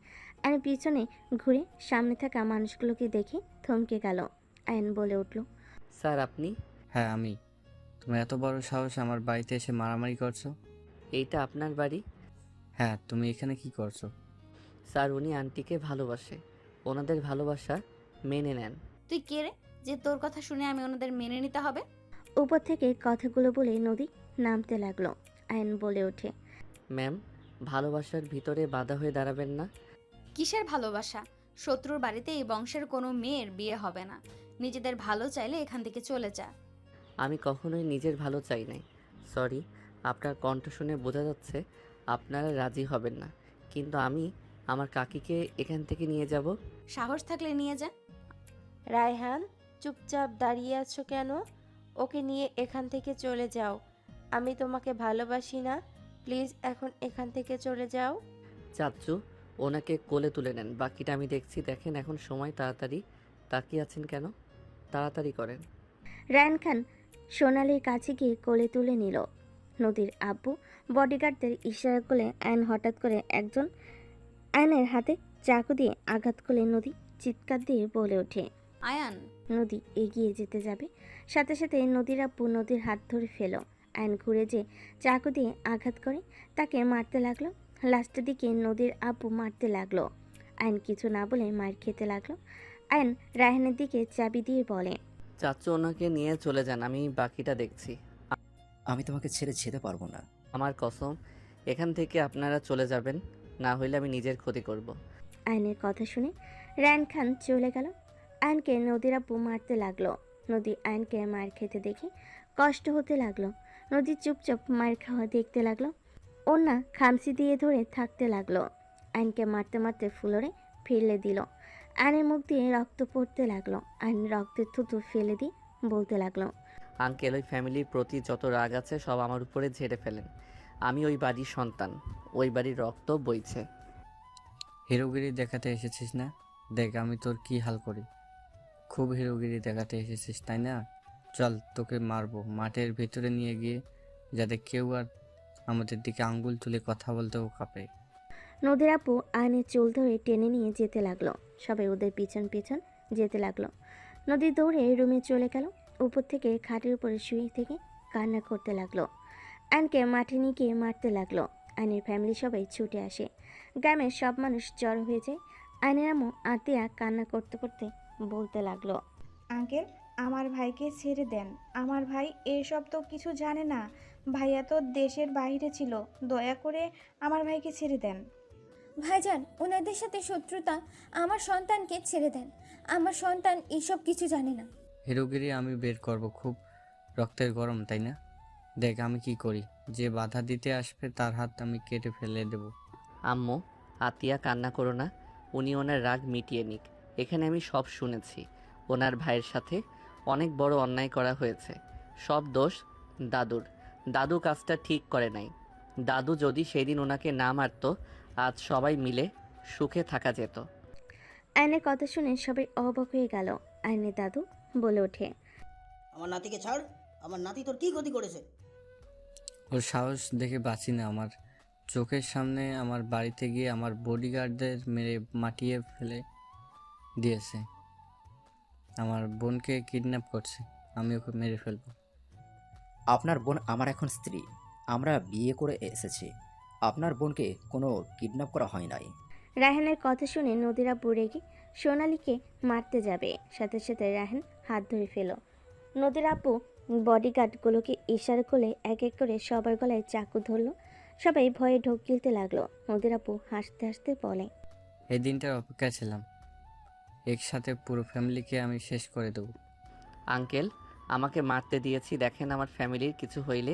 C: আয়ন পিছনে ঘুরে সামনে থাকা মানুষগুলোকে দেখে থমকে গেল। আয়ন বলে উঠল,
A: স্যার আপনি?
E: হ্যাঁ আমি। তুমি এত বড় সাহস আমার বাড়িতে এসে মারামারি করছো?
A: এইটা আপনার বাড়ি?
E: হ্যাঁ, তুমি এখানে কি করছো?
A: স্যার উনি আন্টিকে ভালোবাসে, ওনাদের ভালোবাসা মেনে নেন।
B: তুই কে রে যে তোর কথা শুনে আমি ওনাদের মেনে নিতে হবে?
C: উপর থেকে কথাগুলো বলে নদী নামতে লাগলো। আয়ন বলে ওঠে,
A: ম্যাম, ভালোবাসার ভিতরে বাধা হয়ে দাঁড়াবেন না।
B: কিসের ভালোবাসা? শত্রুর বাড়িতে এই বংশের কোনো মেয়ের বিয়ে হবে না। নিজেদের ভালো চাইলে এখান থেকে চলে যা।
A: আমি কখনোই নিজের ভালো চাই নাই। সরি, আপনার কণ্ঠ শুনে বোঝা যাচ্ছে আপনারা রাজি হবেন না, কিন্তু আমি আমার কাকিকে এখান থেকে নিয়ে যাব।
B: সাহস থাকলে নিয়ে যা।
R: রায়হান, চুপচাপ দাঁড়িয়ে আছো কেন? ওকে নিয়ে এখান থেকে চলে যাও। আমি তোমাকে ভালোবাসি না। প্লিজ এখন এখান থেকে চলে যাও।
A: চাচ্চু, ওনাকে কোলে তুলে নেন, বাকিটা আমি দেখছি। দেখেন এখন সময়, তাড়াতাড়ি। তাকিয়ে আছেন কেন? তাড়াতাড়ি করেন।
C: রায়হান খান সোনালির কাছে গিয়ে কোলে তুলে নিল। নদীর আব্বু বডিগার্ডদের ইশারা করলে আয়ন হঠাৎ করে একজন আয়নের হাতে চাকু দিয়ে আঘাত করলে নদী চিৎকার দিয়ে বলে ওঠে।
B: আয়ান।
C: নদী এগিয়ে যেতে যাবে, সাথে সাথে নদীর আব্বু নদীর হাত ধরে ফেলো। আয়ন ঘুরে যে চাকু দিয়ে আঘাত করে তাকে মারতে লাগলো। লাস্টের দিকে নদীর আব্বু মারতে লাগলো। আয়ন কিছু না বলে মার খেতে লাগলো। আয়ন রায়হানের দিকে চাবি দিয়ে বলে,
A: চাচ্চু, ওনাকে নিয়ে চলে যান, আমি বাকিটা দেখছি।
Q: আমি তোমাকে ছেড়ে যেতে পারবো না।
A: আমার কসম, এখান থেকে আপনারা চলে যাবেন, না হইলে আমি নিজের ক্ষতি করব।
C: আয়নের কথা শুনে রায়হান খান চলে গেল। আয়নকে নদীর আব্বু মারতে লাগলো। নদী আয়নকে মার খেতে দেখে কষ্ট হতে লাগলো। নদী চুপচাপ মার খাওয়া দেখতে লাগলো। ওনা খামসি দিয়ে ধরে থাকতে লাগলো। আয়নকে মারতে মারতে ফ্লোরে ফেলে দিল। আয়নের মুখ দিয়ে রক্ত পড়তে লাগলো। আয়ন রক্তের থুতু ফেলে দিয়ে বলতে লাগলো,
A: আঙ্কেল, ওই ফ্যামিলির প্রতি যত রাগ আছে সব আমার উপরে ঝেড়ে ফেলেন। আমি ওই বাড়ির সন্তান, ওই বাড়ির রক্ত বইছে।
E: হিরোগিরি দেখাতে এসেছিস না? দেখ আমি তোর কি হাল করি। খুব হিরোগিরি দেখাতে এসেছিস তাই না? চল, তোকে মারবো মাঠের ভেতরে নিয়ে গিয়ে, যাতে কেউ আর আমাদের দিকে আঙ্গুল তুলে কথা বলতেও কাঁপে।
C: নদীর আপু আয়নের চুল ধরে টেনে নিয়ে যেতে লাগলো। সবাই ওদের পিছন পিছন যেতে লাগলো। নদী দৌড়ে রুমে চলে গেল। উপর থেকে খাটের উপরে শুয়ে থেকে কান্না করতে লাগলো। আয়নকে মাঠে নিয়ে গিয়ে মারতে লাগলো। আয়নের ফ্যামিলি সবাই ছুটে আসে। গ্রামের সব মানুষ জড়ো হয়ে যায়। আয়নের আম্মু আতিয়া কান্না করতে করতে বলতে লাগলো,
I: আঙ্কেল, আমার ভাইকে ছেড়ে দেন। আমার ভাই এসব তো কিছু জানে না। ভাইয়া তো দেশের বাইরে ছিল। দয়া করে আমার ভাইকে ছেড়ে দেন।
G: ভাইজান, ওনাদের সাথে শত্রুতা। আমার সন্তানকে ছেড়ে দেন। আমার সন্তান এসব কিছু জানে না।
E: হিরোগিরি আমি বের করব, খুব রক্তের গরম তাই না? দেখ আমি কি করি, যে বাধা দিতে আসবে তার হাত আমি কেটে ফেলে দেব।
A: আম্মু, আতিয়া কান্না করো না, উনি ওনার রাগ মিটিয়ে নিক। এখানে আমি সব শুনেছি। ওনার ভাইয়ের সাথে অনেক বড় অন্যায় করা হয়েছে। সব দোষ দাদুর। দাদু কাজটা ঠিক করে নাই। দাদু যদি সেদিন ওনাকে না মারতো, আজ সবাই মিলে সুখে থাকা যেত।
C: আয়নের কথা শুনে সবাই অবাক হয়ে গেল। আয়নের দাদু বলে ওঠে,
N: আমার নাতিকে ছাড়। আমার নাতি তোর কি ক্ষতি করেছে?
E: ওর সাহস দেখে বাঁচি না। আমার চোখের সামনে আমার বাড়িতে গিয়ে আমার বডিগার্ডদের মেরে মাটিয়ে ফেলে দিয়েছে। আমার বোনকে কিডন্যাপ করছে, আমি ওকে মেরে ফেলবো।
Q: আপনার বোন আমার এখন স্ত্রী। আমরা বিয়ে করে এসেছি। আপনার বোনকে কোনো কিডন্যাপ করা হয় নাই।
C: রায়হানের কথা শুনে নদীরা রেগে সোনালীকে মারতে যাবে, সাথে সাথে রায়হান হাত ধরে ফেল। নদীর আপু বডিগার্ডগুলোকে ইশারা করলে এক এক করে সবার গলায় চাকু ধরলো। সবাই ভয়ে ঢোক গিলতে লাগলো। নদীর আপু হাসতে হাসতে বলে,
E: এই দিনটার অপেক্ষায় ছিলাম। একসাথে পুরো ফ্যামিলিকে আমি শেষ করে দেবো।
A: আঙ্কেল, আমাকে মারতে দিয়েছি, দেখেন আমার ফ্যামিলির কিছু হইলে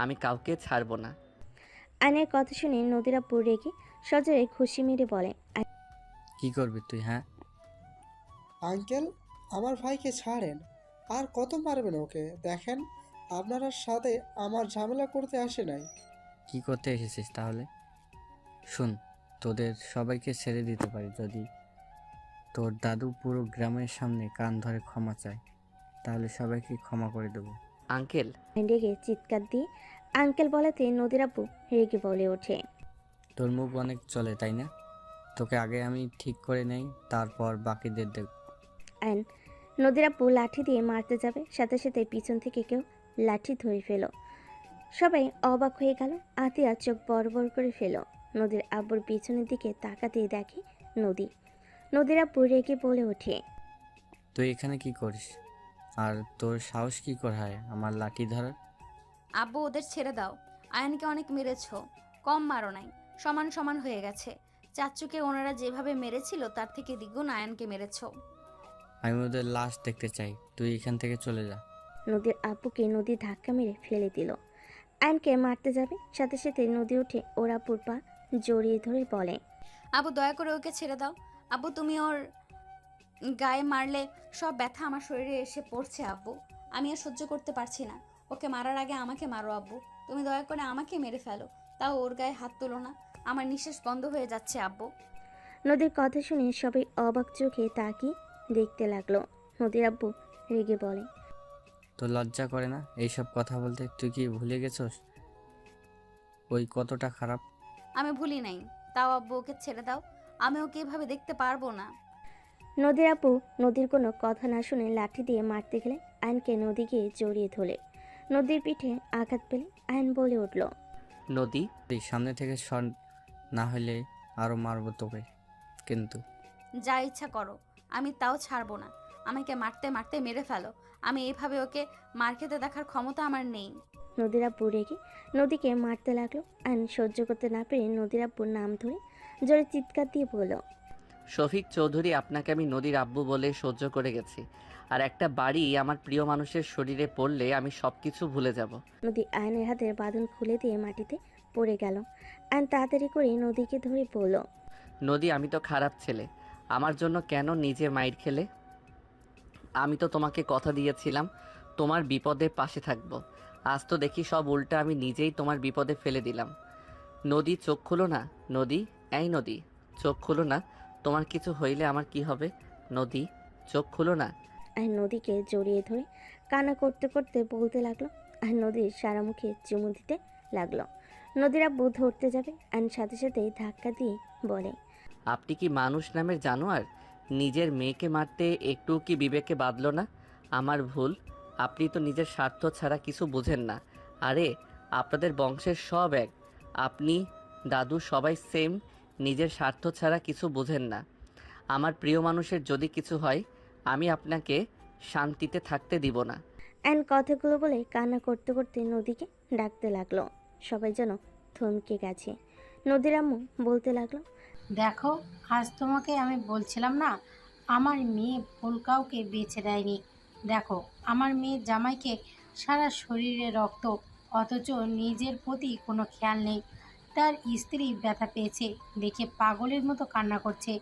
A: আমি কাউকে ছাড়বো না।
C: আয়নের কথা শুনে নদীর আপু রেগে সজরে খুশি মেরে বলে,
E: কি করবি তুই? হ্যাঁ
J: আঙ্কেল, আমার ভাইকে ছাড়েন। আর কত মারবেন ওকে? দেখেন, আপনার সাথে আমার ঝামেলা করতে আসে নাই।
E: কি করতে এসেছিস তাহলে? শুন, তোদের সবাইকে ছেড়ে দিতে পারি যদি তোর দাদু পুরো গ্রামের সামনে কান ধরে ক্ষমা চায়, তাহলে সবাইকে ক্ষমা করে দেবো।
A: আঙ্কেল,
C: রেগে চিৎকার দিয়ে আঙ্কেল বলাতে নদীর আপু রেগে বলে ওঠে,
E: তোর মুখ অনেক চলে তাই না? তোকে আগে আমি ঠিক করে নেই, তারপর বাকিদের দেখ।
C: আইন নদীর আপু লাঠি দিয়ে মারতে যাবে, সাথে সাথে পিছন থেকে কেউ লাঠি ধরে ফেলো। সবাই অবাক হয়ে গেল। আতিয়া চোখ বড় বড় করে ফেলো। নদীর আব্বুর পিছনের দিকে তাকাতেই দেখে নদীর আপু রেগে বলে ওঠে,
E: তুই এখানে কি করিস? আর তোর সাহস কি করে হয় আমার লাঠি ধরার?
B: আব্বু ওদের ছেড়ে দাও। আয়ানকে অনেক মেরেছো, কম মারো নাই, সমান সমান হয়ে গেছে। চাচ্চুকে ওনারা যেভাবে মেরেছিল তার থেকে দ্বিগুণ আয়ানকে মেরেছো।
E: আমি ওদের লাশ দেখতে চাই, তুই এখান থেকে চলে যা।
C: নদীর আব্বুকে নদী ধাক্কা মেরে ফেলে দিল। আয়নকে মারতে যাবে, সাথে সাথে নদী উঠে ওর আব্বুর পা জড়িয়ে ধরে বলে,
B: আব্বু দয়া করে ওকে ছেড়ে দাও। আব্বু তুমি ওর গায়ে মারলে সব ব্যথা আমার শরীরে এসে পড়ছে আব্বু। আমি আর সহ্য করতে পারছি না। ওকে মারার আগে আমাকে মারো আব্বু। তুমি দয়া করে আমাকে মেরে ফেলো, তাও ওর গায়ে হাত তুলো না। আমার নিঃশ্বাস বন্ধ হয়ে যাচ্ছে আব্বু।
C: নদীর কথা শুনে সবাই অবাক চোখে তাকিয়ে দেখতে লাগলো। নদীর আব্বু রেগে বলে,
E: তোর লজ্জা করে না এইসব কথা বলতে? তুই কি ভুলে গেছস ওই কতটা খারাপ?
B: আমি ভুলি নাই, তাও আব্বু ওকে ছেড়ে দাও। আমি ওকে এভাবে দেখতে পারবো না।
C: নদীর আব্বু নদীর কোনো কথা না শুনে লাঠি দিয়ে মারতে গেলে আয়নকে নদী গিয়ে জড়িয়ে ধরে নদীর পিঠে আঘাত পেলে আয়ন বলে উঠল,
A: নদী,
E: এই সামনে থেকে সর, না হলে আরো মারবো তোকে কিন্তু।
B: যা ইচ্ছা করো, আমি তাও ছাড়বো না। আমাকে মারতে মারতে মেরে ফেলো, আমি এইভাবে ওকে মার খেতে দেখার ক্ষমতা আমার নেই।
C: নদীর আব্বু রেগে নদীকে মারতে লাগলো। আয়ন সহ্য করতে না পেরে নদীর আব্বুর নাম ধরে জোরে চিৎকার দিয়ে বলল,
A: শফিক চৌধুরী, আপনাকে আমি নদীর আব্বু বলে সহ্য করে গেছি, আর একটা বাড়ি আমার প্রিয় মানুষের শরীরে পড়লে আমি সব কিছু ভুলে যাব।
C: নদী আয়নের হাতের বাঁধন খুলে দিয়ে মাটিতে পড়ে গেল। আয়ন তাড়াতাড়ি করে নদীকে ধরে বলল,
A: নদী, আমি তো খারাপ ছেলে, আমার জন্য কেন নিজে মাইর খেলে? আমি তো তোমাকে কথা দিয়েছিলাম তোমার বিপদে পাশে থাকবো। আজ তো দেখি সব উল্টা, আমি নিজেই তোমার বিপদে ফেলে দিলাম। নদী, চোখ খুলো না। নদী, এই নদী, চোখ খুলো না। তোমার কিছু হইলে আমার কি হবে? নদী, চোখ খুলো না।
C: আয়ন নদীকে জড়িয়ে ধরে কান্না করতে করতে বলতে লাগলো। আর নদীর সারা মুখে চুমু দিতে লাগলো। নদীর আব্বু ধরতে যাবে, আয়ন সাথে সাথে ধাক্কা দিয়ে বলে,
A: আপনি কি মানুষ নামের জানোয়ার? নিজের মেয়েকে মারতে একটু কি বিবেকে বাঁধলো না? আমার ভুল। আপনি তো নিজের স্বার্থ ছাড়া কিছু বোঝেন না। আরে, আপনাদের বংশের সব এক, আপনি, দাদু সবাই সেম, নিজের স্বার্থ ছাড়া কিছু বোঝেন না। আমার প্রিয় মানুষের যদি কিছু হয়, আমি আপনাকে শান্তিতে থাকতে দিব না।
C: আয়ন কথাগুলো বলে কান্না করতে করতে নদীকে ডাকতে লাগলো। সবাই যেন থমকে গেছে। নদীর আম্মু বলতে লাগলো,
F: দেখো, আজ তোমাকে আমি বলছিলাম না, আমার মেয়ে ভুল কাউকে বেছে দেয়নি। দেখো, আমার মেয়ের জামাইকে সারা শরীরে রক্ত, অথচ নিজের প্রতি কোনো খেয়াল নেই। তার স্ত্রী ব্যথা পেয়েছে দেখে পাগলের মতো কান্না করছে।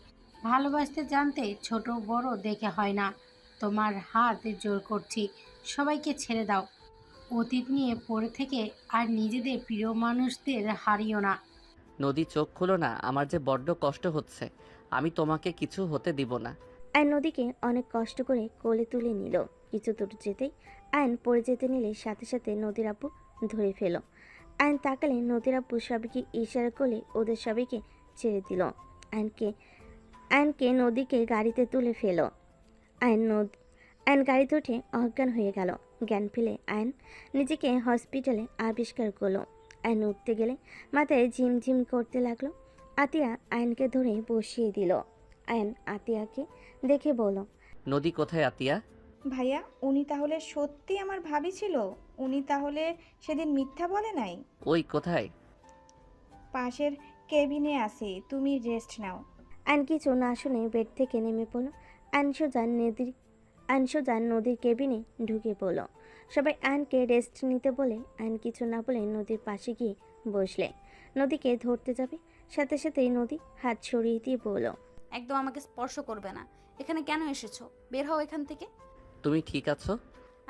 F: ভালোবাসতে জানতে ছোট বড় দেখে হয় না। তোমার হাত জোর করছি, সবাইকে ছেড়ে দাও। অতীত নিয়ে পড়ে থেকে আর নিজেদের প্রিয় মানুষদের হারিও না।
A: নদী, চোখ খুলো না। আমার যে বড্ড কষ্ট হচ্ছে, আমি তোমাকে কিছু হতে দিব না।
C: আয়ন নদীকে অনেক কষ্ট করে কোলে তুলে নিল। কিছু দূর যেতেই আয়ন পড়ে যেতে নিলে সাথে সাথে নদীর আব্বু ধরে ফেল। আয়ন তাকালে নদীর আব্বু সবাইকে ইশারা করলে ওদের সবাইকে ছেড়ে দিল। আয়নকে নদীকে গাড়িতে তুলে ফেল। আয়ন গাড়িতে উঠে অজ্ঞান হয়ে গেল। জ্ঞান ফেলে আয়ন নিজেকে হসপিটালে আবিষ্কার করলো। আয়ন উঠতে গেলে মাথায় ঝিমঝিম করতে লাগলো। আতিয়া আয়নকে ধরে বসিয়ে দিল। আয়ন আতিয়াকে দেখে বলল,
A: নদী কোথায় আতিয়া?
I: ভাইয়া, উনি তাহলে সত্যি আমার ভাবি ছিল? উনি তাহলে সেদিন মিথ্যা বলে নাই?
A: ওই কোথায়?
I: পাশের কেবিনে আছে, তুমি রেস্ট নাও।
C: আয়ন কিছু না শুনে বেড থেকে নেমে পড়ল। আয়ন সোজা নদীর কেবিনে ঢুকে পড়ল। সবাই আয়নকে রেস্ট নিতে বলে আয়ন কিছু না বলে নদীর পাশে গিয়ে বসলে। নদীকে ধরতে যাবে, সাথে সাথেই নদী হাত সরিয়ে দিয়ে বলল,
B: একদম আমাকে স্পর্শ করবে না। এখানে কেন এসেছো? বের হও এখান থেকে।
A: তুমি ঠিক আছো?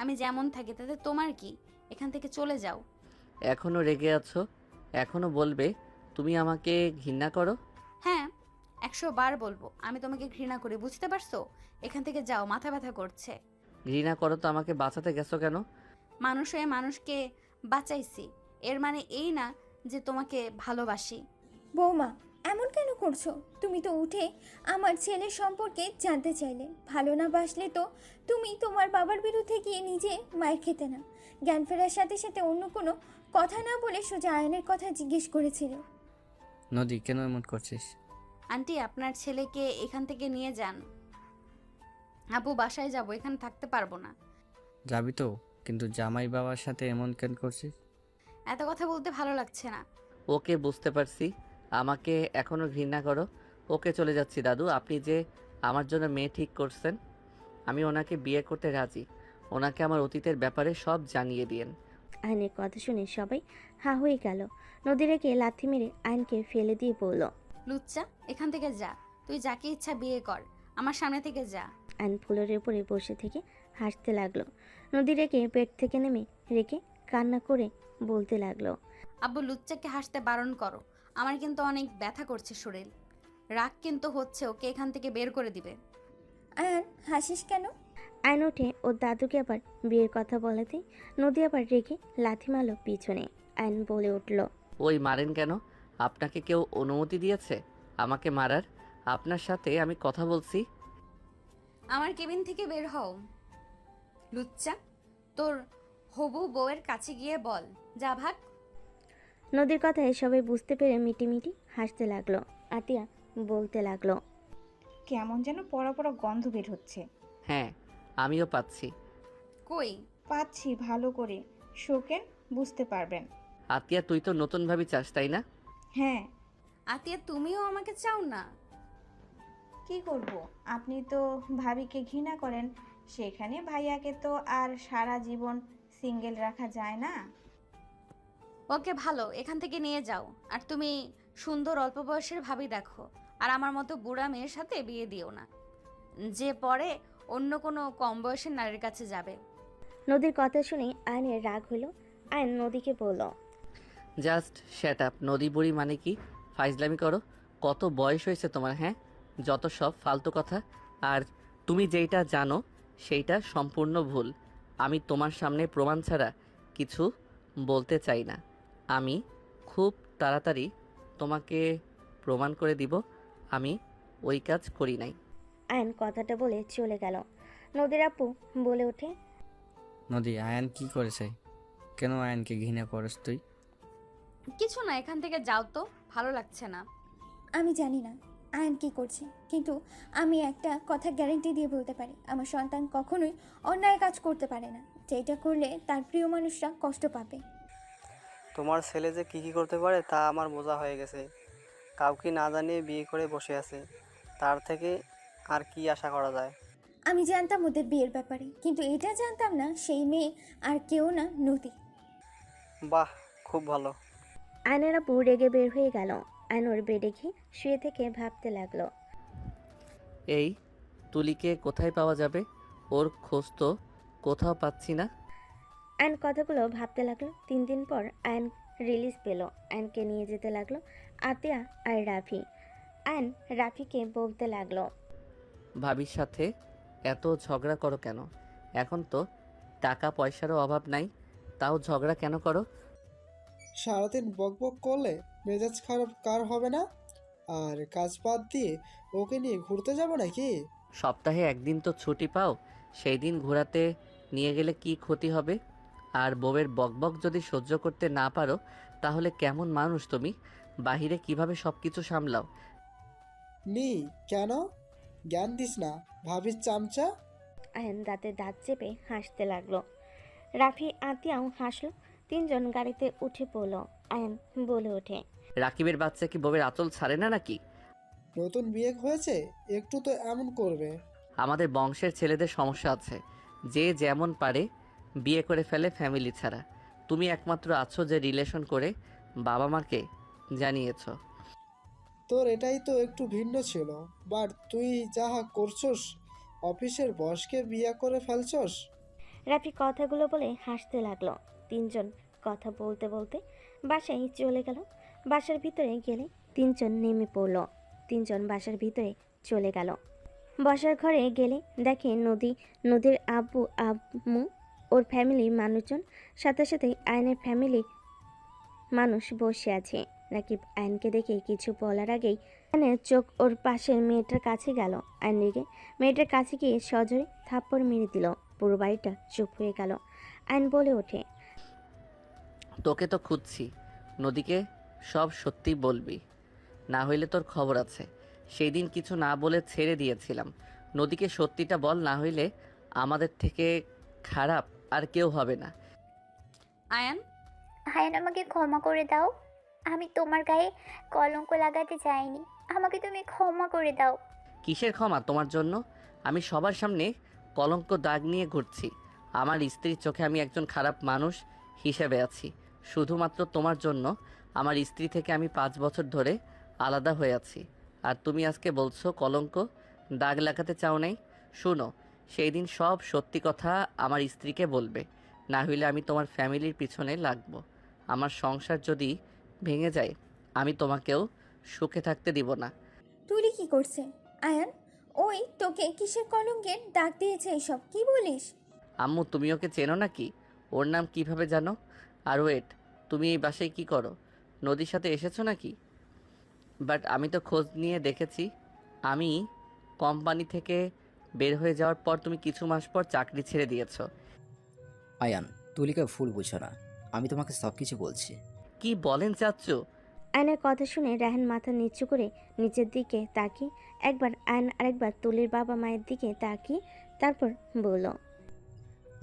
B: আমি যেমন থাকি তাতে তোমার কি? এখান থেকে চলে যাও।
A: এখনো রেগে আছো? এখনো বলবে তুমি আমাকে ঘৃণা করো?
B: হ্যাঁ, 100 বার বলবো আমি তোমাকে ঘৃণা করি, বুঝতে পারছো? এখান থেকে যাও, মাথা ব্যথা করছে।
A: ঘৃণা করো তো আমাকে বাঁচাতে গেছো কেন?
B: মানুষ হয়ে মানুষকে বাঁচাইছি, এর মানে এই না যে তোমাকে ভালোবাসি।
G: বৌমা, এমন কেন করছো? তুমি তো উঠে আমার ছেলের সম্পর্কে জানতে চাইলে। ভালো না বাসলে তো তুমি তোমার বাবার বিরুদ্ধে গিয়ে নিজে মায়ের খেতে না। জ্ঞান ফেরার সাথে সাথে অন্য কোনো কথা না বলে সোজা আয়নের কথা জিজ্ঞেস করেছিলে।
E: নদী, কেন এমন করছিস?
B: আন্টি, আপনার ছেলেকে এখান থেকে নিয়ে যান। আপু বাসায় যাব, এখানে থাকতে পারবো না।
E: যাবি তো, কিন্তু জামাই বাবার সাথে এমন কেন করছিস?
B: এত কথা বলতে ভালো লাগছে না।
A: ওকে, বুঝতে পারছি। আমাকে এখনও ঘৃণা করো। ওকে, চলে যাচ্ছি দাদু। আপনি যে আমার জন্য মেয়ে ঠিক করছেন, আমি ওনাকে বিয়ে করতে রাজি। ওনাকে আমার অতীতের ব্যাপারে সব জানিয়ে দিয়েন।
C: আইনের কথা শুনে সবাই হা হয়ে গেল। নদী রেখে লাথি মেরে আইনকে ফেলে দিয়ে বলল,
B: লুচ্চা, এখান থেকে যা। তুই যাকে ইচ্ছা বিয়ে কর, আমার সামনে থেকে যা।
C: আইন ফ্লোরের উপরে বসে থেকে হাসতে লাগলো। নদী রেখে পেট থেকে নেমে রেখে কান্না করে বলতে লাগলো,
B: আব্বু, লুচ্চাকে হাসতে বারণ করো। আমার কিন্তু অনেক ব্যথা করছে শরীর। রাগ কিন্তু হচ্ছে, ওকে এখান থেকে বের করে দিবে।
G: আয়ান, হাসিস কেন?
C: আইন উঠে ওর দাদুকে আবার বিয়ের কথা বলাতেই নদী আবার রেখে লাথি মারল পিছনে। আইন বলে উঠল,
A: ওই মারেন কেন? আপনাকে কেউ অনুমতি দিয়েছে আমাকে মারার? আপনার সাথে আমি কথা বলছি।
B: আমার কেবিন থেকে বের হও। লুচ্চা, তোর হবু বউয়ের কাছে গিয়ে বল, যা ভাগ।
C: নদীর কথায় সবাই বুঝতে পেরে মিটিমিটি হাসতে লাগলো। আতিয়া বলতে লাগলো,
I: কেমন যেন পড়া পড়া গন্ধ বের হচ্ছে।
A: হ্যাঁ, আমিও পাচ্ছি।
B: কই
I: পাচ্ছি, ভালো করে শোকেন, বুঝতে পারবেন।
A: আতিয়া, তুই তো নতুন ভাবি চাস, তাই না?
I: হ্যাঁ।
B: আতিয়া, তুমিও আমাকে চাও না?
I: কি করব, আপনি তো ভাবিকে ঘৃণা করেন, সেখানে ভাইয়াকে তো আর সারা জীবন সিঙ্গেল রাখা যায় না।
B: ওকে ভালো, এখান থেকে নিয়ে যাও। আর তুমি সুন্দর অল্প বয়সের ভাবি দেখো, আর আমার মতো বুড়া মেয়ের সাথে বিয়ে দিও না, যে পরে অন্য কোনো কম বয়সের নারীর কাছে যাবে।
C: নদীর কথা শুনে আইনের রাগ হলো। আইন নদীকে বলল,
A: জাস্ট শ্যাট আপ। নদী বুড়ি মানে কি? ফাইজলামি করো। কত বয়স হয়েছে তোমার? হ্যাঁ, যত সব ফালতু কথা। আর তুমি যেইটা জানো সেইটা সম্পূর্ণ ভুল। আমি তোমার সামনে প্রমাণ ছাড়া কিছু বলতে চাই না। আমি খুব তাড়াতাড়ি তোমাকে প্রমাণ করে দিব আমি ওই কাজ করি নাই।
C: আইন কথাটা বলে চলে গেল। নদীর আপু বলে ওঠে,
E: নদী, আয়ান কি করেছে? কেন আয়ানকে ঘৃণা করিস তুই?
B: কিছু না, এখান থেকে যাও তো, ভালো লাগছে না।
G: আমি জানি না আয়ান কি করছে, কিন্তু আমি একটা কথা গ্যারান্টি দিয়ে বলতে পারি, আমার সন্তান কখনোই অন্যায় কাজ করতে পারে না, যেটা করলে তার প্রিয় মানুষরা কষ্ট পাবে।
H: তোমার ছেলে যে কী কী করতে পারে তা আমার বোঝা হয়ে গেছে। কাউকে না জানিয়ে বিয়ে করে বসে আছে, তার থেকে আর কি আশা করা যায়?
G: আমি জানতাম ওদের বিয়ের ব্যাপারে, কিন্তু এটা জানতাম না সেই মেয়ে আর কেউ না, নদী।
H: বাহ, খুব ভালো।
C: আয়নের আপু রেগে বের হয়ে গেল। আয়ন ওর বেডে গিয়ে শুয়ে থেকে ভাবতে লাগলো,
A: এই তুলিকে কোথায় পাওয়া যাবে? ওর খোঁজ তো কোথাও পাচ্ছি না।
C: আয়ন কথাগুলো ভাবতে লাগলো। 3 দিন পর আয়ন রিলিজ পেল। আয়নকে নিয়ে যেতে লাগলো আতিয়া আর রাফি। আয়ন রাফিকে বলতে লাগলো,
A: ভাবির সাথে এত ঝগড়া করো কেন? এখন তো টাকা পয়সারও অভাব নাই, তাও ঝগড়া কেন করো?
J: সারাদিন বকবক করলে মেজাজ খারাপ কার হবে না? আর কাজ বাদ দিয়ে ওকে নিয়ে ঘুরতে যাব নাকি?
A: সপ্তাহে একদিন তো ছুটি পাও, সেই দিন ঘোরাতে নিয়ে গেলে কি ক্ষতি হবে? আর বউয়ের বকবক যদি সহ্য করতে না পারো, তাহলে কেমন মানুষ তুমি? বাহিরে কিভাবে সব কিছু সামলাও?
J: নি কেন? জ্ঞান দিস না ভাবির চামচা।
C: আয়ন দাঁতে দাঁত চেপে হাসতে লাগলো। রাফি আতিয়াও হাসলো। 3 জন গাড়িতে উঠে পড়ল। আয়ন বলে ওঠে,
A: রাকিবের বাচ্চা কি বউয়ের আঁচল ছাড়ে না নাকি?
J: নতুন বিয়ে হয়েছে, একটু তো এমন করবে।
A: আমাদের বংশের ছেলেদের সমস্যা আছে, যে যেমন পারে বিয়ে করে ফেলে ফ্যামিলি ছাড়া। তুমি একমাত্র আছো যে রিলেশন করে বাবা মাকে জানিয়েছ।
J: তোর এটাই তো একটু ভিন্ন ছিল, বাট তুই যাহা করছস, অফিসের বসকে বিয়ে করে ফেলছস।
C: রাফি কথাগুলো বলে হাসতে লাগলো। 3 জন কথা বলতে বলতে বাসায় চলে গেল। বাসার ভিতরে গেলে 3 জন নেমে পড়ল। 3 জন বাসার ভিতরে চলে গেল। বসার ঘরে গেলে দেখে নদীর আব্বু আম্মু, ওর ফ্যামিলির মানুষজন, সাথে সাথে আয়নের ফ্যামিলি মানুষ বসে আছে। রাকিব আয়নকে দেখে কিছু বলার আগেই আয়নের চোখ ওর পাশের মেয়েটার কাছে গেল। আয়ন রেগে মেয়েটার কাছে গিয়ে সজোরে থাপ্পড় মেরে দিল। পুরো বাড়িটা চুপ হয়ে গেল। আয়ন বলে ওঠে,
A: তোকে তো খুঁজছি, নদীকে সব সত্যি বলবি, না হইলে তোর খবর আছে। সেই দিন কিছু না বলে ছেড়ে দিয়েছিলাম, নদীকে সত্যিটা বল, না হইলে আমাদের থেকে খারাপ আর কেউ হবে না।
B: আয়ান,
L: আয়ান আমাকে ক্ষমা করে দাও। আমি তোমার গায়ে কলঙ্ক লাগাতে চাইনি, আমাকে তুমি ক্ষমা করে দাও।
A: কিসের ক্ষমা তোমার জন্য? আমি সবার সামনে কলঙ্ক দাগ নিয়ে ঘুরছি। আমার স্ত্রীর চোখে আমি একজন খারাপ মানুষ হিসেবে আছি। শুধুমাত্র তোমার জন্য আমার স্ত্রী থেকে আমি 5 বছর ধরে আলাদা হয়ে আছি। আর তুমি আজকে বলছো কলঙ্ক দাগ লাগাতে চাও নাই? শুনো, সেই দিন সব সত্যি কথা আমার স্ত্রীকে বলবে, না হইলে আমি তোমার ফ্যামিলির পিছনে লাগবো। আমার সংসার যদি ভেঙে যায় আমি তোমাকেও সুখে থাকতে দিব না।
G: তুলি কি করছে? আয়ান, ওই তোকে কিসের কলঙ্কের দাগ দিয়েছে এইসব কি বলিস?
A: আম্মু, তুমি ওকে চেনো নাকি? ওর নাম কিভাবে জানো? আর ওয়েট, তুমি এই বাসায় কি করো? নদীর সাথে এসেছো নাকি? বাট আমি তো খোঁজ নিয়ে দেখেছি, আমি কোম্পানি থেকে বের হয়ে যাওয়ার পর তুমি কিছু মাস পর চাকরি ছেড়ে দিয়েছো।
Q: আয়ান, তুলিকে ভুল বুঝো না, আমি তোমাকে সব কিছু বলছি।
A: কি বলেন চাচ্চু?
C: আয়নের কথা শুনে রায়হান মাথা নিচু করে নিচের দিকে তাকিয়ে একবার আয়ন আরেকবার তুলির বাবা মায়ের দিকে তাকিয়ে তারপর বলল,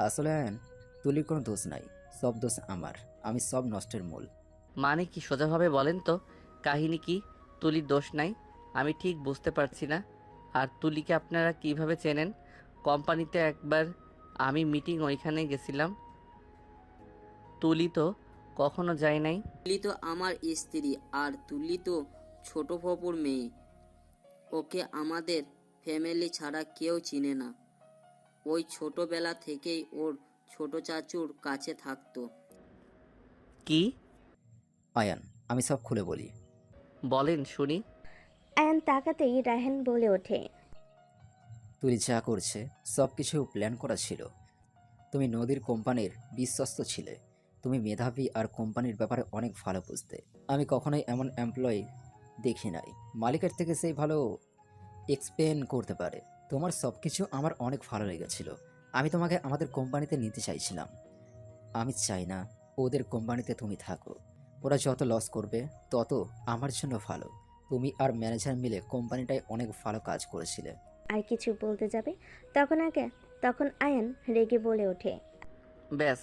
Q: আসলে আয়ান, তুলির কোনো দোষ নাই, সব দোষ আমার, আমি সব নষ্টের মূল।
A: মানে কি, সোজাভাবে বলেন তো, কাহিনী কি? তুলির দোষ নাই? আমি ঠিক বুঝতে পারছি না। আর তুলিকে আপনারা কিভাবে চেনেন? কোম্পানিতে একবার আমি মিটিং ওইখানে গেছিলাম, তুলি তো কখনো যায় নাই।
M: তুলি তো আমার স্ত্রী, আর তুলি তো ছোট ফুপুর মেয়ে। ওকে আমাদের ফ্যামিলি ছাড়া কেউ চিনে না। ওই ছোটবেলা থেকেই ওর ছোট চাচুর কাছে থাকতো।
A: কি?
Q: আয়ান, আমি সব খুলে বলি।
A: বলেন শুনি।
C: আয়ন তাকাতেই রায়হান বলে ওঠে,
Q: তুলি যা করছে সব কিছু প্ল্যান করা ছিল। তুমি নদীর কোম্পানির বিশ্বস্ত ছিলে, তুমি মেধাবী আর কোম্পানির ব্যাপারে অনেক ভালো বুঝতে। আমি কখনোই এমন এমপ্লয়ি দেখি নাই, মালিকের থেকে সেই ভালো এক্সপ্লেন করতে পারে। তোমার সব কিছু আমার অনেক ভালো লেগেছিল। আমি তোমাকে আমাদের কোম্পানিতে নিতে চাইছিলাম। আমি চাই না ওদের কোম্পানিতে তুমি থাকো। ওরা যত লস করবে তত আমার জন্য ভালো। তুমি আর ম্যানেজার মিলে কোম্পানিটায় অনেক ভালো কাজ করেছিলে।
C: আর কিছু বলতে যাবে তখন আয়ন রেগে বলে ওঠে,
A: ব্যাস,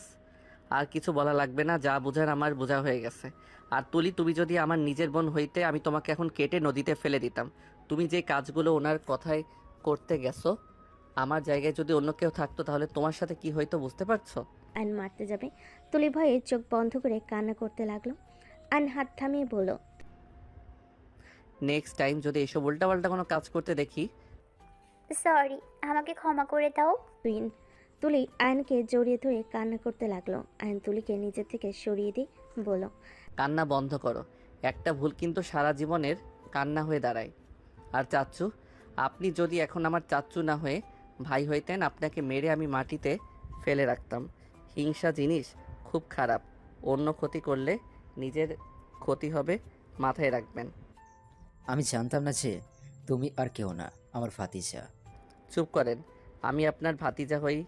A: আর কিছু বলা লাগবে না, যা বোঝার আমার বোঝা হয়ে গেছে। আর তুলি, তুমি যদি আমার নিজের বোন হইতে আমি তোমাকে এখন কেটে নদীতে ফেলে দিতাম। তুমি যে কাজগুলো ওনার কথায় করতে গেছো, আমার জায়গায় যদি অন্য কেউ থাকতো তাহলে তোমার সাথে কি হইতো বুঝতে পারছো?
C: আয়ন মারতে যাবে, তুলি ভয়ে চোখ বন্ধ করে কান্না করতে লাগলো। আয়ন হাত থামিয়ে বলল,
A: নেক্সট টাইম যদি এসব উল্টাপাল্টা কোনো কাজ করতে দেখি।
L: সরি, আমাকে ক্ষমা করে দাও।
C: তুলি আয়নকে জড়িয়ে ধরে কান্না করতে লাগলো। আয়ন তুলিকে নিজের থেকে সরিয়ে দিয়ে বলল,
A: কান্না বন্ধ করো। একটা ভুল কিন্তু সারা জীবনের কান্না হয়ে দাঁড়ায়। আর চাচ্চু, আপনি যদি এখন আমার চাচ্চু না হয়ে ভাই হইতেন, আপনাকে মেরে আমি মাটিতে ফেলে রাখতাম। হিংসা জিনিস খুব খারাপ, অন্য ক্ষতি করলে নিজের ক্ষতি হবে, মাথায় রাখবেন।
Q: আমি জানতাম না যে তুমি আর কেউ না, আমার ভাতিজা।
A: চুপ করেন। আমি আপনার ভাতিজা হই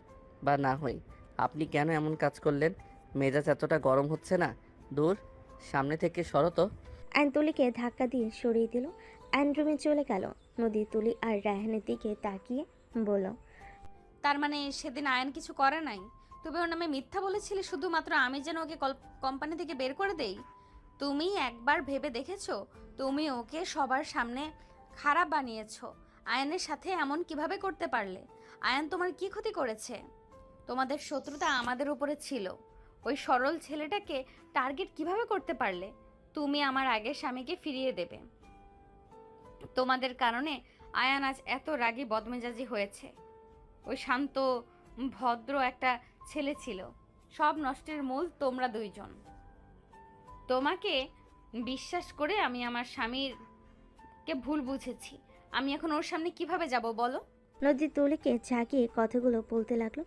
A: বা না হই, আপনি কেন এমন কাজ করলেন? মেজাজ এতটা গরম হচ্ছে না? দূর, সামনে থেকে সরো তো।
C: আয়ন তুলিকে ধাক্কা দিয়ে সরিয়ে দিল। আয়ন রুমে চলে গেল। নদী তুলি আর রায়হানের দিকে তাকিয়ে বলল,
B: তার মানে সেদিন আয়ান কিছু করে নাই? তুমি ওর নামে মিথ্যা বলেছিলে শুধুমাত্র আমি যেন ওকে কোম্পানি থেকে বের করে দেই? তুমি একবার ভেবে দেখেছো তুমি ওকে সবার সামনে খারাপ বানিয়েছো? আয়ানের সাথে এমন কিভাবে করতে পারলে? আয়ান তোমার কি ক্ষতি করেছে? তোমাদের শত্রুতা আমাদের উপরে ছিল। ওই সরল ছেলেটাকে টার্গেট কিভাবে করতে পারলে? তুমি আমার আগের স্বামীকে ফিরিয়ে দেবে। তোমাদের কারণে আয়ান আজ এত রাগী বদমেজাজি হয়েছে। ওই শান্ত ভদ্র একটা ছেলে ছিল, সব নষ্টের মূল তোমরা দুইজন। তোমাকে বিশ্বাস করে আমি আমার স্বামীকে ভুল বুঝেছি। আমি এখন ওর সামনে কিভাবে যাব বলো?
C: নদী তুলিকে ঝাঁকিয়ে কথাগুলো বলতে লাগলো।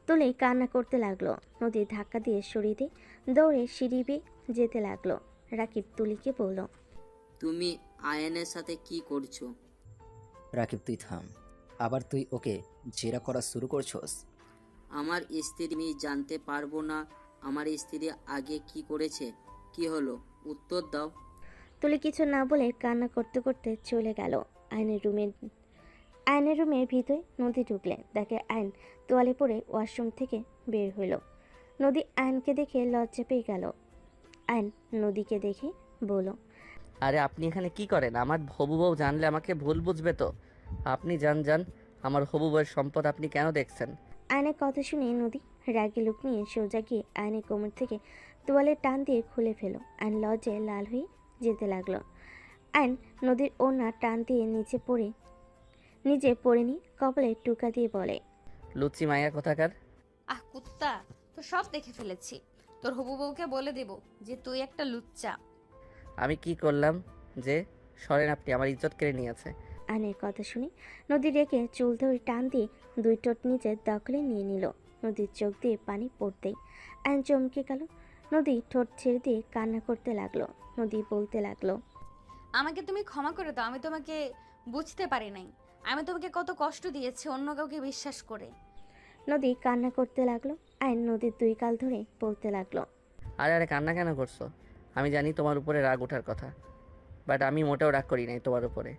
C: তুলি কান্না করতে লাগলো। নদী ধাক্কা দিয়ে সরিয়ে দিয়ে দৌড়ে সিঁড়ি বেয়ে যেতে লাগলো। রাকিব তুলিকে বলল,
M: তুমি আয়ানের সাথে কি করছো?
Q: রাকিব, তুই থাম। আবার তুই ওকে জেরা করা শুরু করছস?
M: আমার স্ত্রী, আমি জানতে পারবো না আমার স্ত্রী আগে কি করেছে? কি হলো, উত্তর দাও।
C: তুলি কিছু না বলে কান্না করতে করতে চলে গেল। আয়নের রুমের ভিতরে নদী ঢুকলেন, দেখে আয়ন তোয়ালে পরে ওয়াশরুম থেকে বের হইল। নদী আয়নকে দেখে লজ্জা পেয়ে গেল। আয়ন নদীকে দেখে বলল,
A: আরে আপনি এখানে কি করেন? আমার হবু বউ জানলে আমাকে ভুল বুঝবে তো। আপনি যান, আমার হবু বউয়ের সম্পদ আপনি কেন দেখছেন?
C: আয়নের কথা শুনে নদী রাগি লুক নিয়ে সোজা গিয়ে আয়নের কোমর থেকে তোয়ালে টান দিয়ে খুলে ফেলো। আয়ন লজ্জায় লাল হয়ে যেতে লাগলো। আয়ন নদীর ওড়না টান দিয়ে নিজে পড়ে নি কপালে টুকা দিয়ে বলে,
A: লুচি মাইয়া কোথাকার।
B: আহ কুত্তা, তো সব দেখে ফেলেছি। তোর হবু বউকে বলে দেব যে তুই একটা লুচ্চা।
A: আমি কি করলাম যে সরেন, আপনি আমার ইজ্জত কেড়ে নিয়েছে।
C: আয়নের কথা শুনে নদী রেখে চুল ধরে টান দিয়ে 2 ঠোঁট নিজের দখলে নিয়ে নিল। নদীর চোখ দিয়ে পানি পড়তেই আয়ন চমকে গেল। নদী ঠোঁট ছেড়ে দিয়ে কান্না করতে লাগলো। নদী বলতে লাগলো,
B: আমাকে তুমি ক্ষমা করে দাও, আমি তোমাকে বুঝতে পারি নাই। আমি তোমাকে কত কষ্ট দিয়েছি অন্য কাউকে বিশ্বাস করে।
C: নদী কান্না করতে লাগলো। আয়ন নদীর 2 গাল ধরে বলতে লাগলো,
A: আরে কান্না কেন করছো? আমি জানি তোমার উপরে রাগ ওঠার কথা, বাট আমি মোটেও রাগ করি নাই তোমার উপরে।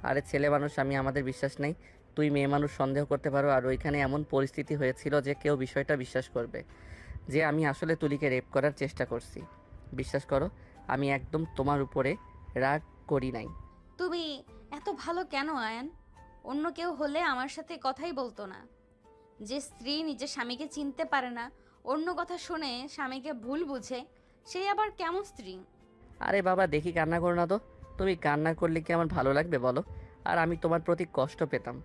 A: আরে ছেলে মানুষ, আমি আমাদের বিশ্বাস নেই, তুই মেয়ে মানুষ সন্দেহ করতে পারো। আর ওইখানে এমন পরিস্থিতি হয়েছিল যে কেউ বিষয়টা বিশ্বাস করবে যে আমি আসলে তুলিকে রেপ করার চেষ্টা করছি। বিশ্বাস করো, আমি একদম তোমার উপরে রাগ করি নাই।
B: তুমি এত ভালো কেন আয়ান? অন্য কেউ হলে আমার সাথে কথাই বলতো না। যে স্ত্রী নিজের স্বামীকে চিনতে পারে না, অন্য কথা শুনে স্বামীকে ভুল বুঝে, সেই আবার কেমন স্ত্রী?
A: আরে বাবা দেখি, কান্না করো না তো। তুমি কান্না করলে কি আমার ভালো লাগবে বলো? আর আমি তোমার প্রতি কষ্ট পেতাম,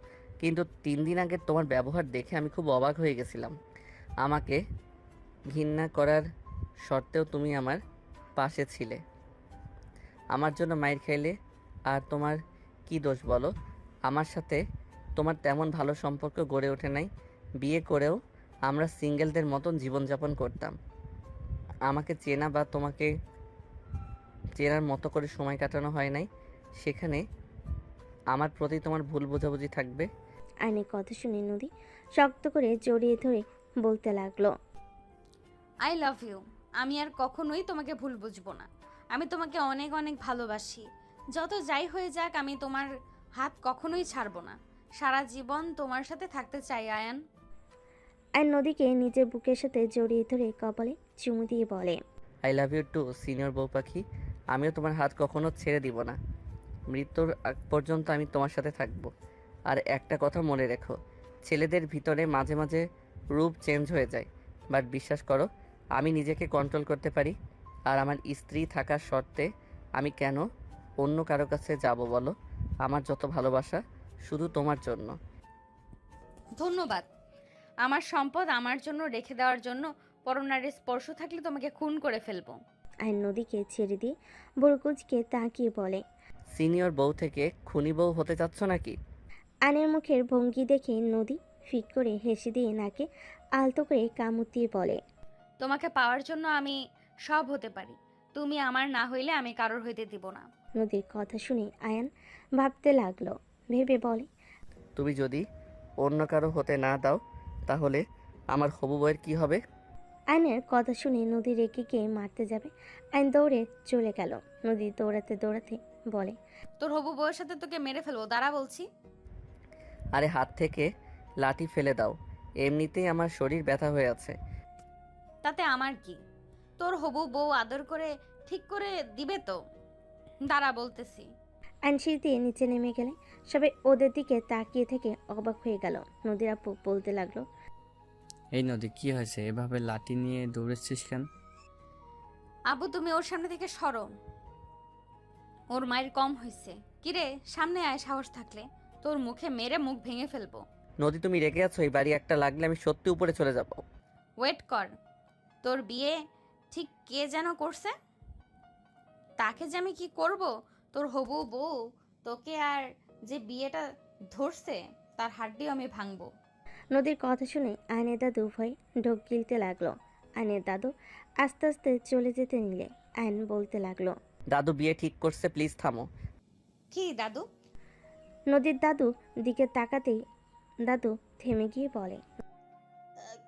A: কিন্তু 3 দিন আগে তোমার ব্যবহার দেখে আমি খুব অবাক হয়ে গেছিলাম। আমাকে ঘৃণা করার সত্ত্বেও তুমি আমার পাশে ছিলে, আমার জন্য মাইর খাইলে। আর তোমার কি দোষ বলো? আমার সাথে তোমার তেমন ভালো সম্পর্ক গড়ে ওঠে নাই। বিয়ে করেও আমরা সিঙ্গেলদের মতন জীবনযাপন করতাম। আমাকে চেনা বা তোমাকে চেনার মতো করে সময় কাটানো হয় নাই। সেখানে আমার প্রতি তোমার ভুল বোঝাবুঝি থাকবে।
C: আয়নের কথা শুনে নদী শক্ত করে জড়িয়ে ধরে বলতে লাগলো,
B: আই লাভ ইউ। আমি আর কখনোই তোমাকে ভুল বুঝবো না। আমি তোমাকে অনেক অনেক ভালোবাসি। যত যাই হয়ে যাক, আমি তোমার হাত কখনোই ছাড়বো না। সারা জীবন তোমার সাথে থাকতে চাই আয়ান।
C: আয়ন নদীকে নিজের বুকের সাথে জড়িয়ে ধরে কপালে চুমু দিয়ে বলে,
A: I love you too senior বউ পাখি। আমিও তোমার হাত কখনো ছেড়ে দিব না। মৃত্যুর আগ পর্যন্ত আমি তোমার সাথে থাকব। আর একটা কথা মনে রেখো, ছেলেদের ভিতরে মাঝে মাঝে রূপ চেঞ্জ হয়ে যায়, বাট বিশ্বাস করো আমি নিজেকে কন্ট্রোল করতে পারি। আর আমার স্ত্রী থাকার শর্তে আমি কেন অন্য কারো কাছে যাব বলো? আমার যত ভালোবাসা শুধু তোমার জন্য।
B: ধন্যবাদ। আমার সম্পদ আমার জন্য রেখে দেওয়ার জন্য। পরনারীর স্পর্শ থাকলে তোমাকে খুন করে ফেলবো।
C: আয়ন নদীকে ছেড়ে দিয়ে বরকুজকে তাকিয়ে বলে,
A: সিনিয়র বউ থেকে খুনি বউ হতে চাচ্ছ নাকি?
C: আয়নের মুখের ভঙ্গি দেখে নদী ফিক করে হেসে দিয়ে নাকে আলতো করে কামড় দিয়ে বলে,
B: তোমাকে পাওয়ার জন্য আমি সব হতে পারি। তুমি আমার না হইলে আমি কারোর হইতে দিব না।
C: নদীর কথা শুনে আয়ান ভাবতে লাগলো। ভেবে বলে,
A: তুমি যদি অন্য কারো হতে না দাও তাহলে আমার হবু বউয়ের কী হবে?
C: আয়নের কথা শুনে নদী রেগে গিয়ে মারতে যাবে। আইন দৌড়ে চলে গেল। নদী দৌড়াতে দৌড়াতে বলে,
B: তোর হবু বউয়ের সাথে তোকে মেরে ফেলবো, দাঁড়া বলছি।
A: আরে হাত থেকে লাঠি ফেলে দাও, এমনিতেই আমার শরীর ব্যথা হয়ে আছে।
B: তাতে আমার কি? তোর হবু বউ আদর করে ঠিক করে দিবে তো, দাঁড়া বলতেছি।
C: আইন সিঁড়ি দিয়ে নিচে নেমে গেলে সবাই ওদের দিকে তাকিয়ে থেকে অবাক হয়ে গেল। নদীর আপু বলতে লাগলো,
E: এই নদী কি হয়েছে? এভাবে লাঠি নিয়ে দৌড়েছিস কেন?
B: আবু তুমি ওর সামনে থেকে সরো, ওর মায়ের কম হয়েছে। কিরে সামনে আয়, সাহস থাকলে তোর মুখে মেরে মুখ ভেঙে ফেলবো।
A: নদী তুমি রেগে আছো? এই বাড়ি একটা লাগলে আমি সত্যি উপরে চলে যাব।
B: ওয়েট কর, তোর বিয়ে ঠিক কে যেন করছে, তাকে যে আমি কি করব? তোর হবু বউ তোকে আর যে বিয়েটা ধরছে তার হাড্ডিও আমি ভাঙবো।
C: নদীর কথা শুনে আইনের দাদু ভয়ে ঢোক গিলতে লাগলো। আইনের দাদু আস্তে আস্তে চলে যেতে নিলে আইন বলতে লাগলো,
A: দাদু বিয়ে ঠিক করছে, প্লিজ থামো।
B: কি দাদু?
C: নদীর দাদু দিকে তাকাতেই দাদু থেমে গিয়ে বলে,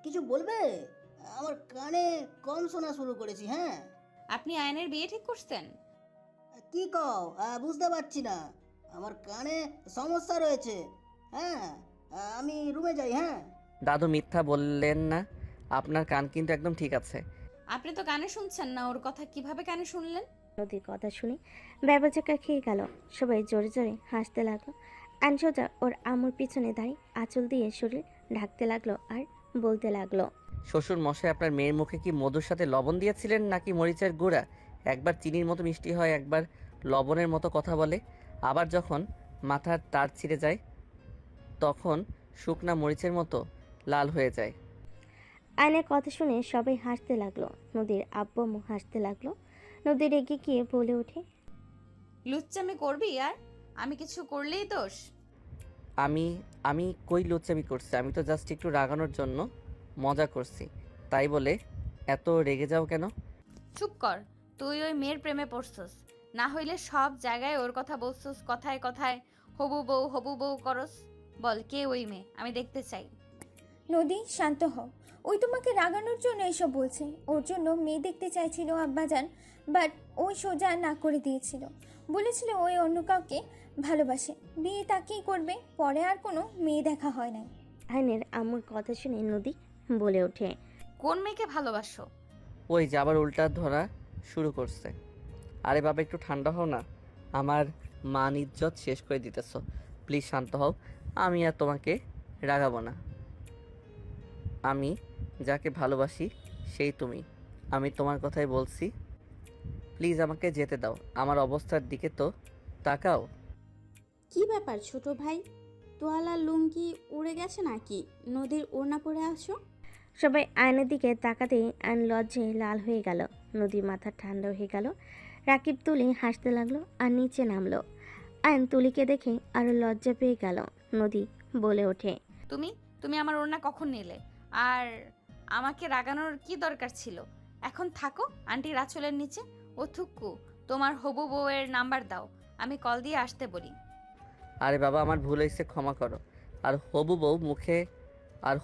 N: কিছু বলবে? আমার কানে কম শোনা শুরু করেছি। হ্যাঁ,
B: আপনি আয়নের বিয়ে ঠিক করছেন?
N: কি কও? বুঝতে পারছি না, আমার কানে সমস্যা রয়েছে। হ্যাঁ, আমি রুমে যাই। হ্যাঁ।
A: দাদু মিথ্যা বললেন না, আপনার কান কিন্তু একদম ঠিক আছে।
B: আপনি তো কানে শুনছেন না, ওর কথা কিভাবে কানে শুনলেন?
C: নদীর কথা শুনে ব্যাপারচাকা খেয়ে গেল। সবাই জোরে জোরে হাসতে লাগলো। আইন সোজা ওর আমুর পিছনে দাঁড়িয়ে আঁচল দিয়ে শরীর ঢাকতে লাগলো আর বলতে লাগলো,
A: শ্বশুর মশাই আপনার মেয়ের মুখে কি মধুর সাথে লবণ দিয়েছিলেন নাকি মরিচের গুঁড়া? একবার চিনির মতো মিষ্টি হয়, একবার লবণের মতো কথা বলে, আবার যখন মাথার তার ছিঁড়ে যায় তখন শুকনা মরিচের মতো লাল হয়ে যায়।
C: আয়নের কথা শুনে সবাই হাসতে লাগলো। নদীর আব্বু আম্মু হাসতে লাগলো। নদী রেগে গিয়ে বলে ওঠে,
B: লুচ্চামি করবি আর? আমি কিছু করলেই দোষ?
A: আমি আমি কই লুচ্চামি করছি? আমি তো জাস্ট একটু রাগানোর জন্য মজা করছি, তাই বলে এত রেগে যাও কেন?
B: চুপ কর, তুই ওই মেয়ের প্রেমে পড়ছস, না হইলে সব জায়গায় ওর কথা বলছস, কথায় কথায় হবু বউ করস। বল কে ওই মেয়ে, আমি দেখতে চাই।
G: নদী শান্ত হও, ওই তোমাকে রাগানোর জন্য এসব বলছে। ওর জন্য মেয়ে দেখতে চাইছিল আব্বাজান, বাট ওই সোজা না করে দিয়েছিল। বলেছিল ওই অন্য কাউকে ভালোবাসে, বিয়ে তাকেই করবে। পরে আর কোনো মেয়ে দেখা হয় নাই।
C: আয়নের আম্মুর কথা শুনে নদী বলে ওঠে,
B: কোন মেয়েকে ভালোবাসো?
A: ওই যে আবার উল্টা ধরা শুরু করছে। আরে বাবা একটু ঠান্ডা হও না, আমার মান ইজ্জত শেষ করে দিতেছ। প্লিজ শান্ত হও, আমি আর তোমাকে রাগাবো না। আমি যাকে ভালোবাসি সেই তুমি, আমি তোমার কথাই বলছি। প্লিজ আমাকে যেতে দাও, আমার অবস্থার দিকে তো তাকাও।
D: কি ব্যাপার ছোট ভাই, তোয়ালা লুঙ্গি উড়ে গেছে নাকি? নদীর ওড়না পরে আসো।
C: সবাই আয়নের দিকে তাকাতেই আয়ন লজ্জায় লাল হয়ে গেল। নদীর মাথা ঠান্ডা হয়ে গেল। রাকিব তুলি হাসতে লাগলো আর নিচে নামলো। আয়ন তুলিকে দেখে আরো লজ্জা পেয়ে গেল। নদী বলে ওঠে,
B: তুমি তুমি আমার ওড়না কখন নিলে? আর আমাকে রাগানোর কি দরকার ছিল? এখন থাকো আন্টির আঁচলের নিচে। ও থুক্কু, তোমার হবু বউয়ের নাম্বার দাও, আমি কল দিয়ে আসতে বলি।
A: আরে বাবা আমার ভুল হয়েছে, ক্ষমা করো। আর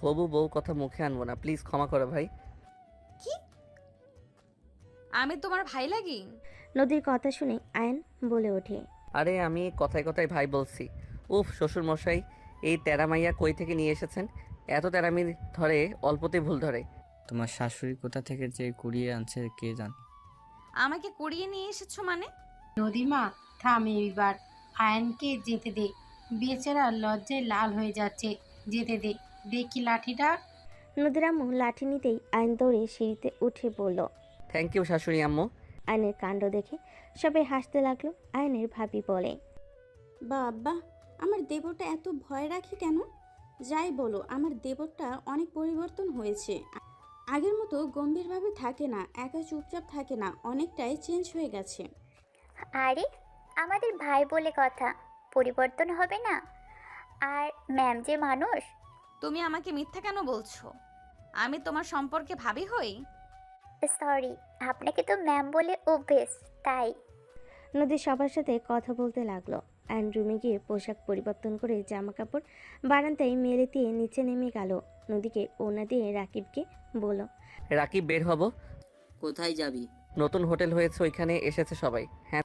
A: হবু বউ কথা মুখে আনবো না, প্লিজ ক্ষমা করো ভাই।
B: কি? আমি তোমার ভাই লাগি?
C: নদীর কথা শুনে আয়ন বলে ওঠে,
A: আরে আমি কথায় কথায় ভাই বলছি। উফ শ্বশুর মশাই, এই তেরা মাইয়া কই থেকে নিয়ে এসেছেন? এত তেরামি ধরে, অল্পতে ভুল ধরে।
E: তোমার শাশুড়ি কোথা থেকে যে কুড়িয়ে আনছে কে জান।
B: আমাকে কুড়িয়ে নিয়ে এসেছো মানে?
F: নদীমা থাম এইবার, আয়নকে যেতে দে, বেচারা লজ্জায় লাল হয়ে যাচ্ছে। যেতে দে, দেখি লাঠিটা।
C: নদীর আম্মু লাঠি নিতেই আয়ন দৌড়ে সিঁড়িতে উঠে পড়ল।
A: থ্যাংক ইউ শাশুড়ি আম্মু।
C: আয়নের কাণ্ড দেখে সবাই হাসতে লাগলো। আয়নের ভাবি বলে,
D: বাবা, আমার দেবরটা এত ভয় রাখে কেন? যাই বলো, আমার দেবরটা অনেক পরিবর্তন হয়েছে। আগের মতো গম্ভীরভাবে থাকে না, একা চুপচাপ থাকে না, অনেকটাই চেঞ্জ হয়ে গেছে।
L: আরে আমাদের ভাই বলে কথা, পরিবর্তন হবে না? আর ম্যাম যে মানুষ।
B: তুমি আমাকে মিথ্যা কেন বলছো? আমি তোমার সম্পর্কে ভাবি হই?
L: সরি, আপনাকে তো ম্যাম বলে অভ্যেস, তাই।
C: নদী সবার সাথে কথা বলতে লাগলো। আয়ন রুমে গিয়ে পোশাক পরিবর্তন করে জামা কাপড় বারান্দায় মেলে দিয়ে নিচে নেমে গেল। নদীকে ওনা দিয়ে রাকিবকে বলল,
A: রাকিব বের হব।
M: কোথায় যাবি?
A: নতুন হোটেল হয়েছে, ওইখানে এসেছে সবাই। হ্যাঁ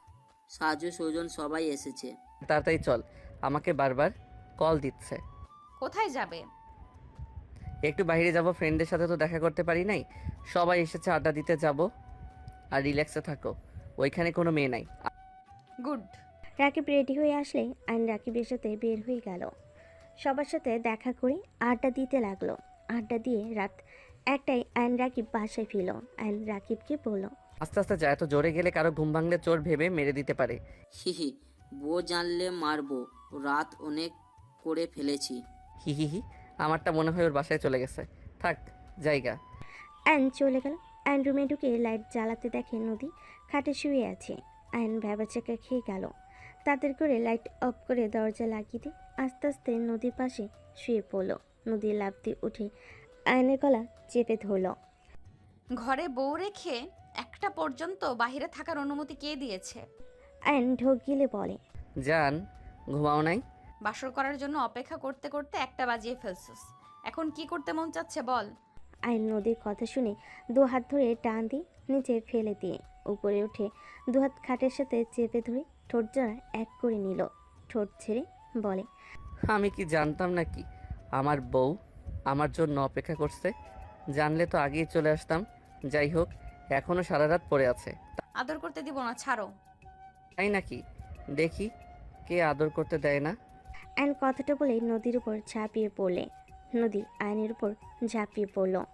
M: সাজু সুজন সবাই এসেছে।
A: তাড়াতাড়ি চল, আমাকে বারবার কল দিচ্ছে।
B: কোথায় যাবে?
A: একটু বাইরে যাব, ফ্রেন্ডদের সাথে তো দেখা করতে পারি নাই। সবাই এসেছে, আড্ডা দিতে যাব। আর রিল্যাক্সে থাকো, ওইখানে কোনো মেয়ে নাই।
B: গুড।
C: রাকিব রেডি হয়ে আসলে আয়ন রাকিবের সাথে বের হয়ে গেল। সবার সাথে দেখা করে আড্ডা দিতে লাগলো। আড্ডা দিয়ে রাত 1টায় আয়ন রাকিব বাসায় ফিরল। আয়ন রাকিবকে বলল,
A: আস্তে আস্তে যা, এত জোরে গেলে কারো ঘুম ভাঙলে চোর ভেবে মেরে দিতে পারে।
M: হিহি, বউ জানলে মারবো, রাত অনেক করে ফেলেছি।
A: হি হি হি, আমারটা মনে হয় ওর বাসায় চলে গেছে। থাক জায়গা।
C: আয়ন চলে গেল। আয়ন রুমে ঢুকে লাইট জ্বালাতে দেখে নদী খাটে শুয়ে আছে। আয়ন ভ্যাবাচাকা খেয়ে গেল। তাদের করে লাইট অফ করে দরজা লাগিয়ে দিয়ে আস্তে আস্তে নদীর পাশে শুয়ে পড়ল। নদী লাফ দিয়ে উঠে আয়নের গলা চেপে ধরল।
B: ঘরে বউ রেখে একটা পর্যন্ত বাইরে থাকার অনুমতি কে দিয়েছে?
C: আয়ন ঢোক গিলে বলে,
A: জান ঘুমাও নাই?
B: বাসর করার জন্য অপেক্ষা করতে করতে 1টা বাজিয়ে ফেলছিস, এখন কি করতে মন চাচ্ছে বল?
C: আয়ন নদীর কথা শুনে 2 হাত ধরে টান দিয়ে নিচে ফেলে দিয়ে উপরে উঠে 2 হাত খাটের সাথে চেপে ধরে ঠোঁট জোড়া এক করে নিল। ঠোঁট ছেড়ে বলে,
A: আমি কি জানতাম নাকি আমার বউ আমার জন্য অপেক্ষা করছে? জানলে তো আগেই চলে আসতাম। যাই হোক, এখনও সারা রাত পড়ে আছে।
B: আদর করতে দিব না, ছাড়ো।
A: তাই নাকি? দেখি কে আদর করতে দেয় না।
C: আয়ন কথাটা বলে নদীর উপর ঝাঁপিয়ে পড়লে নদী আয়নের উপর ঝাঁপিয়ে পড়ল।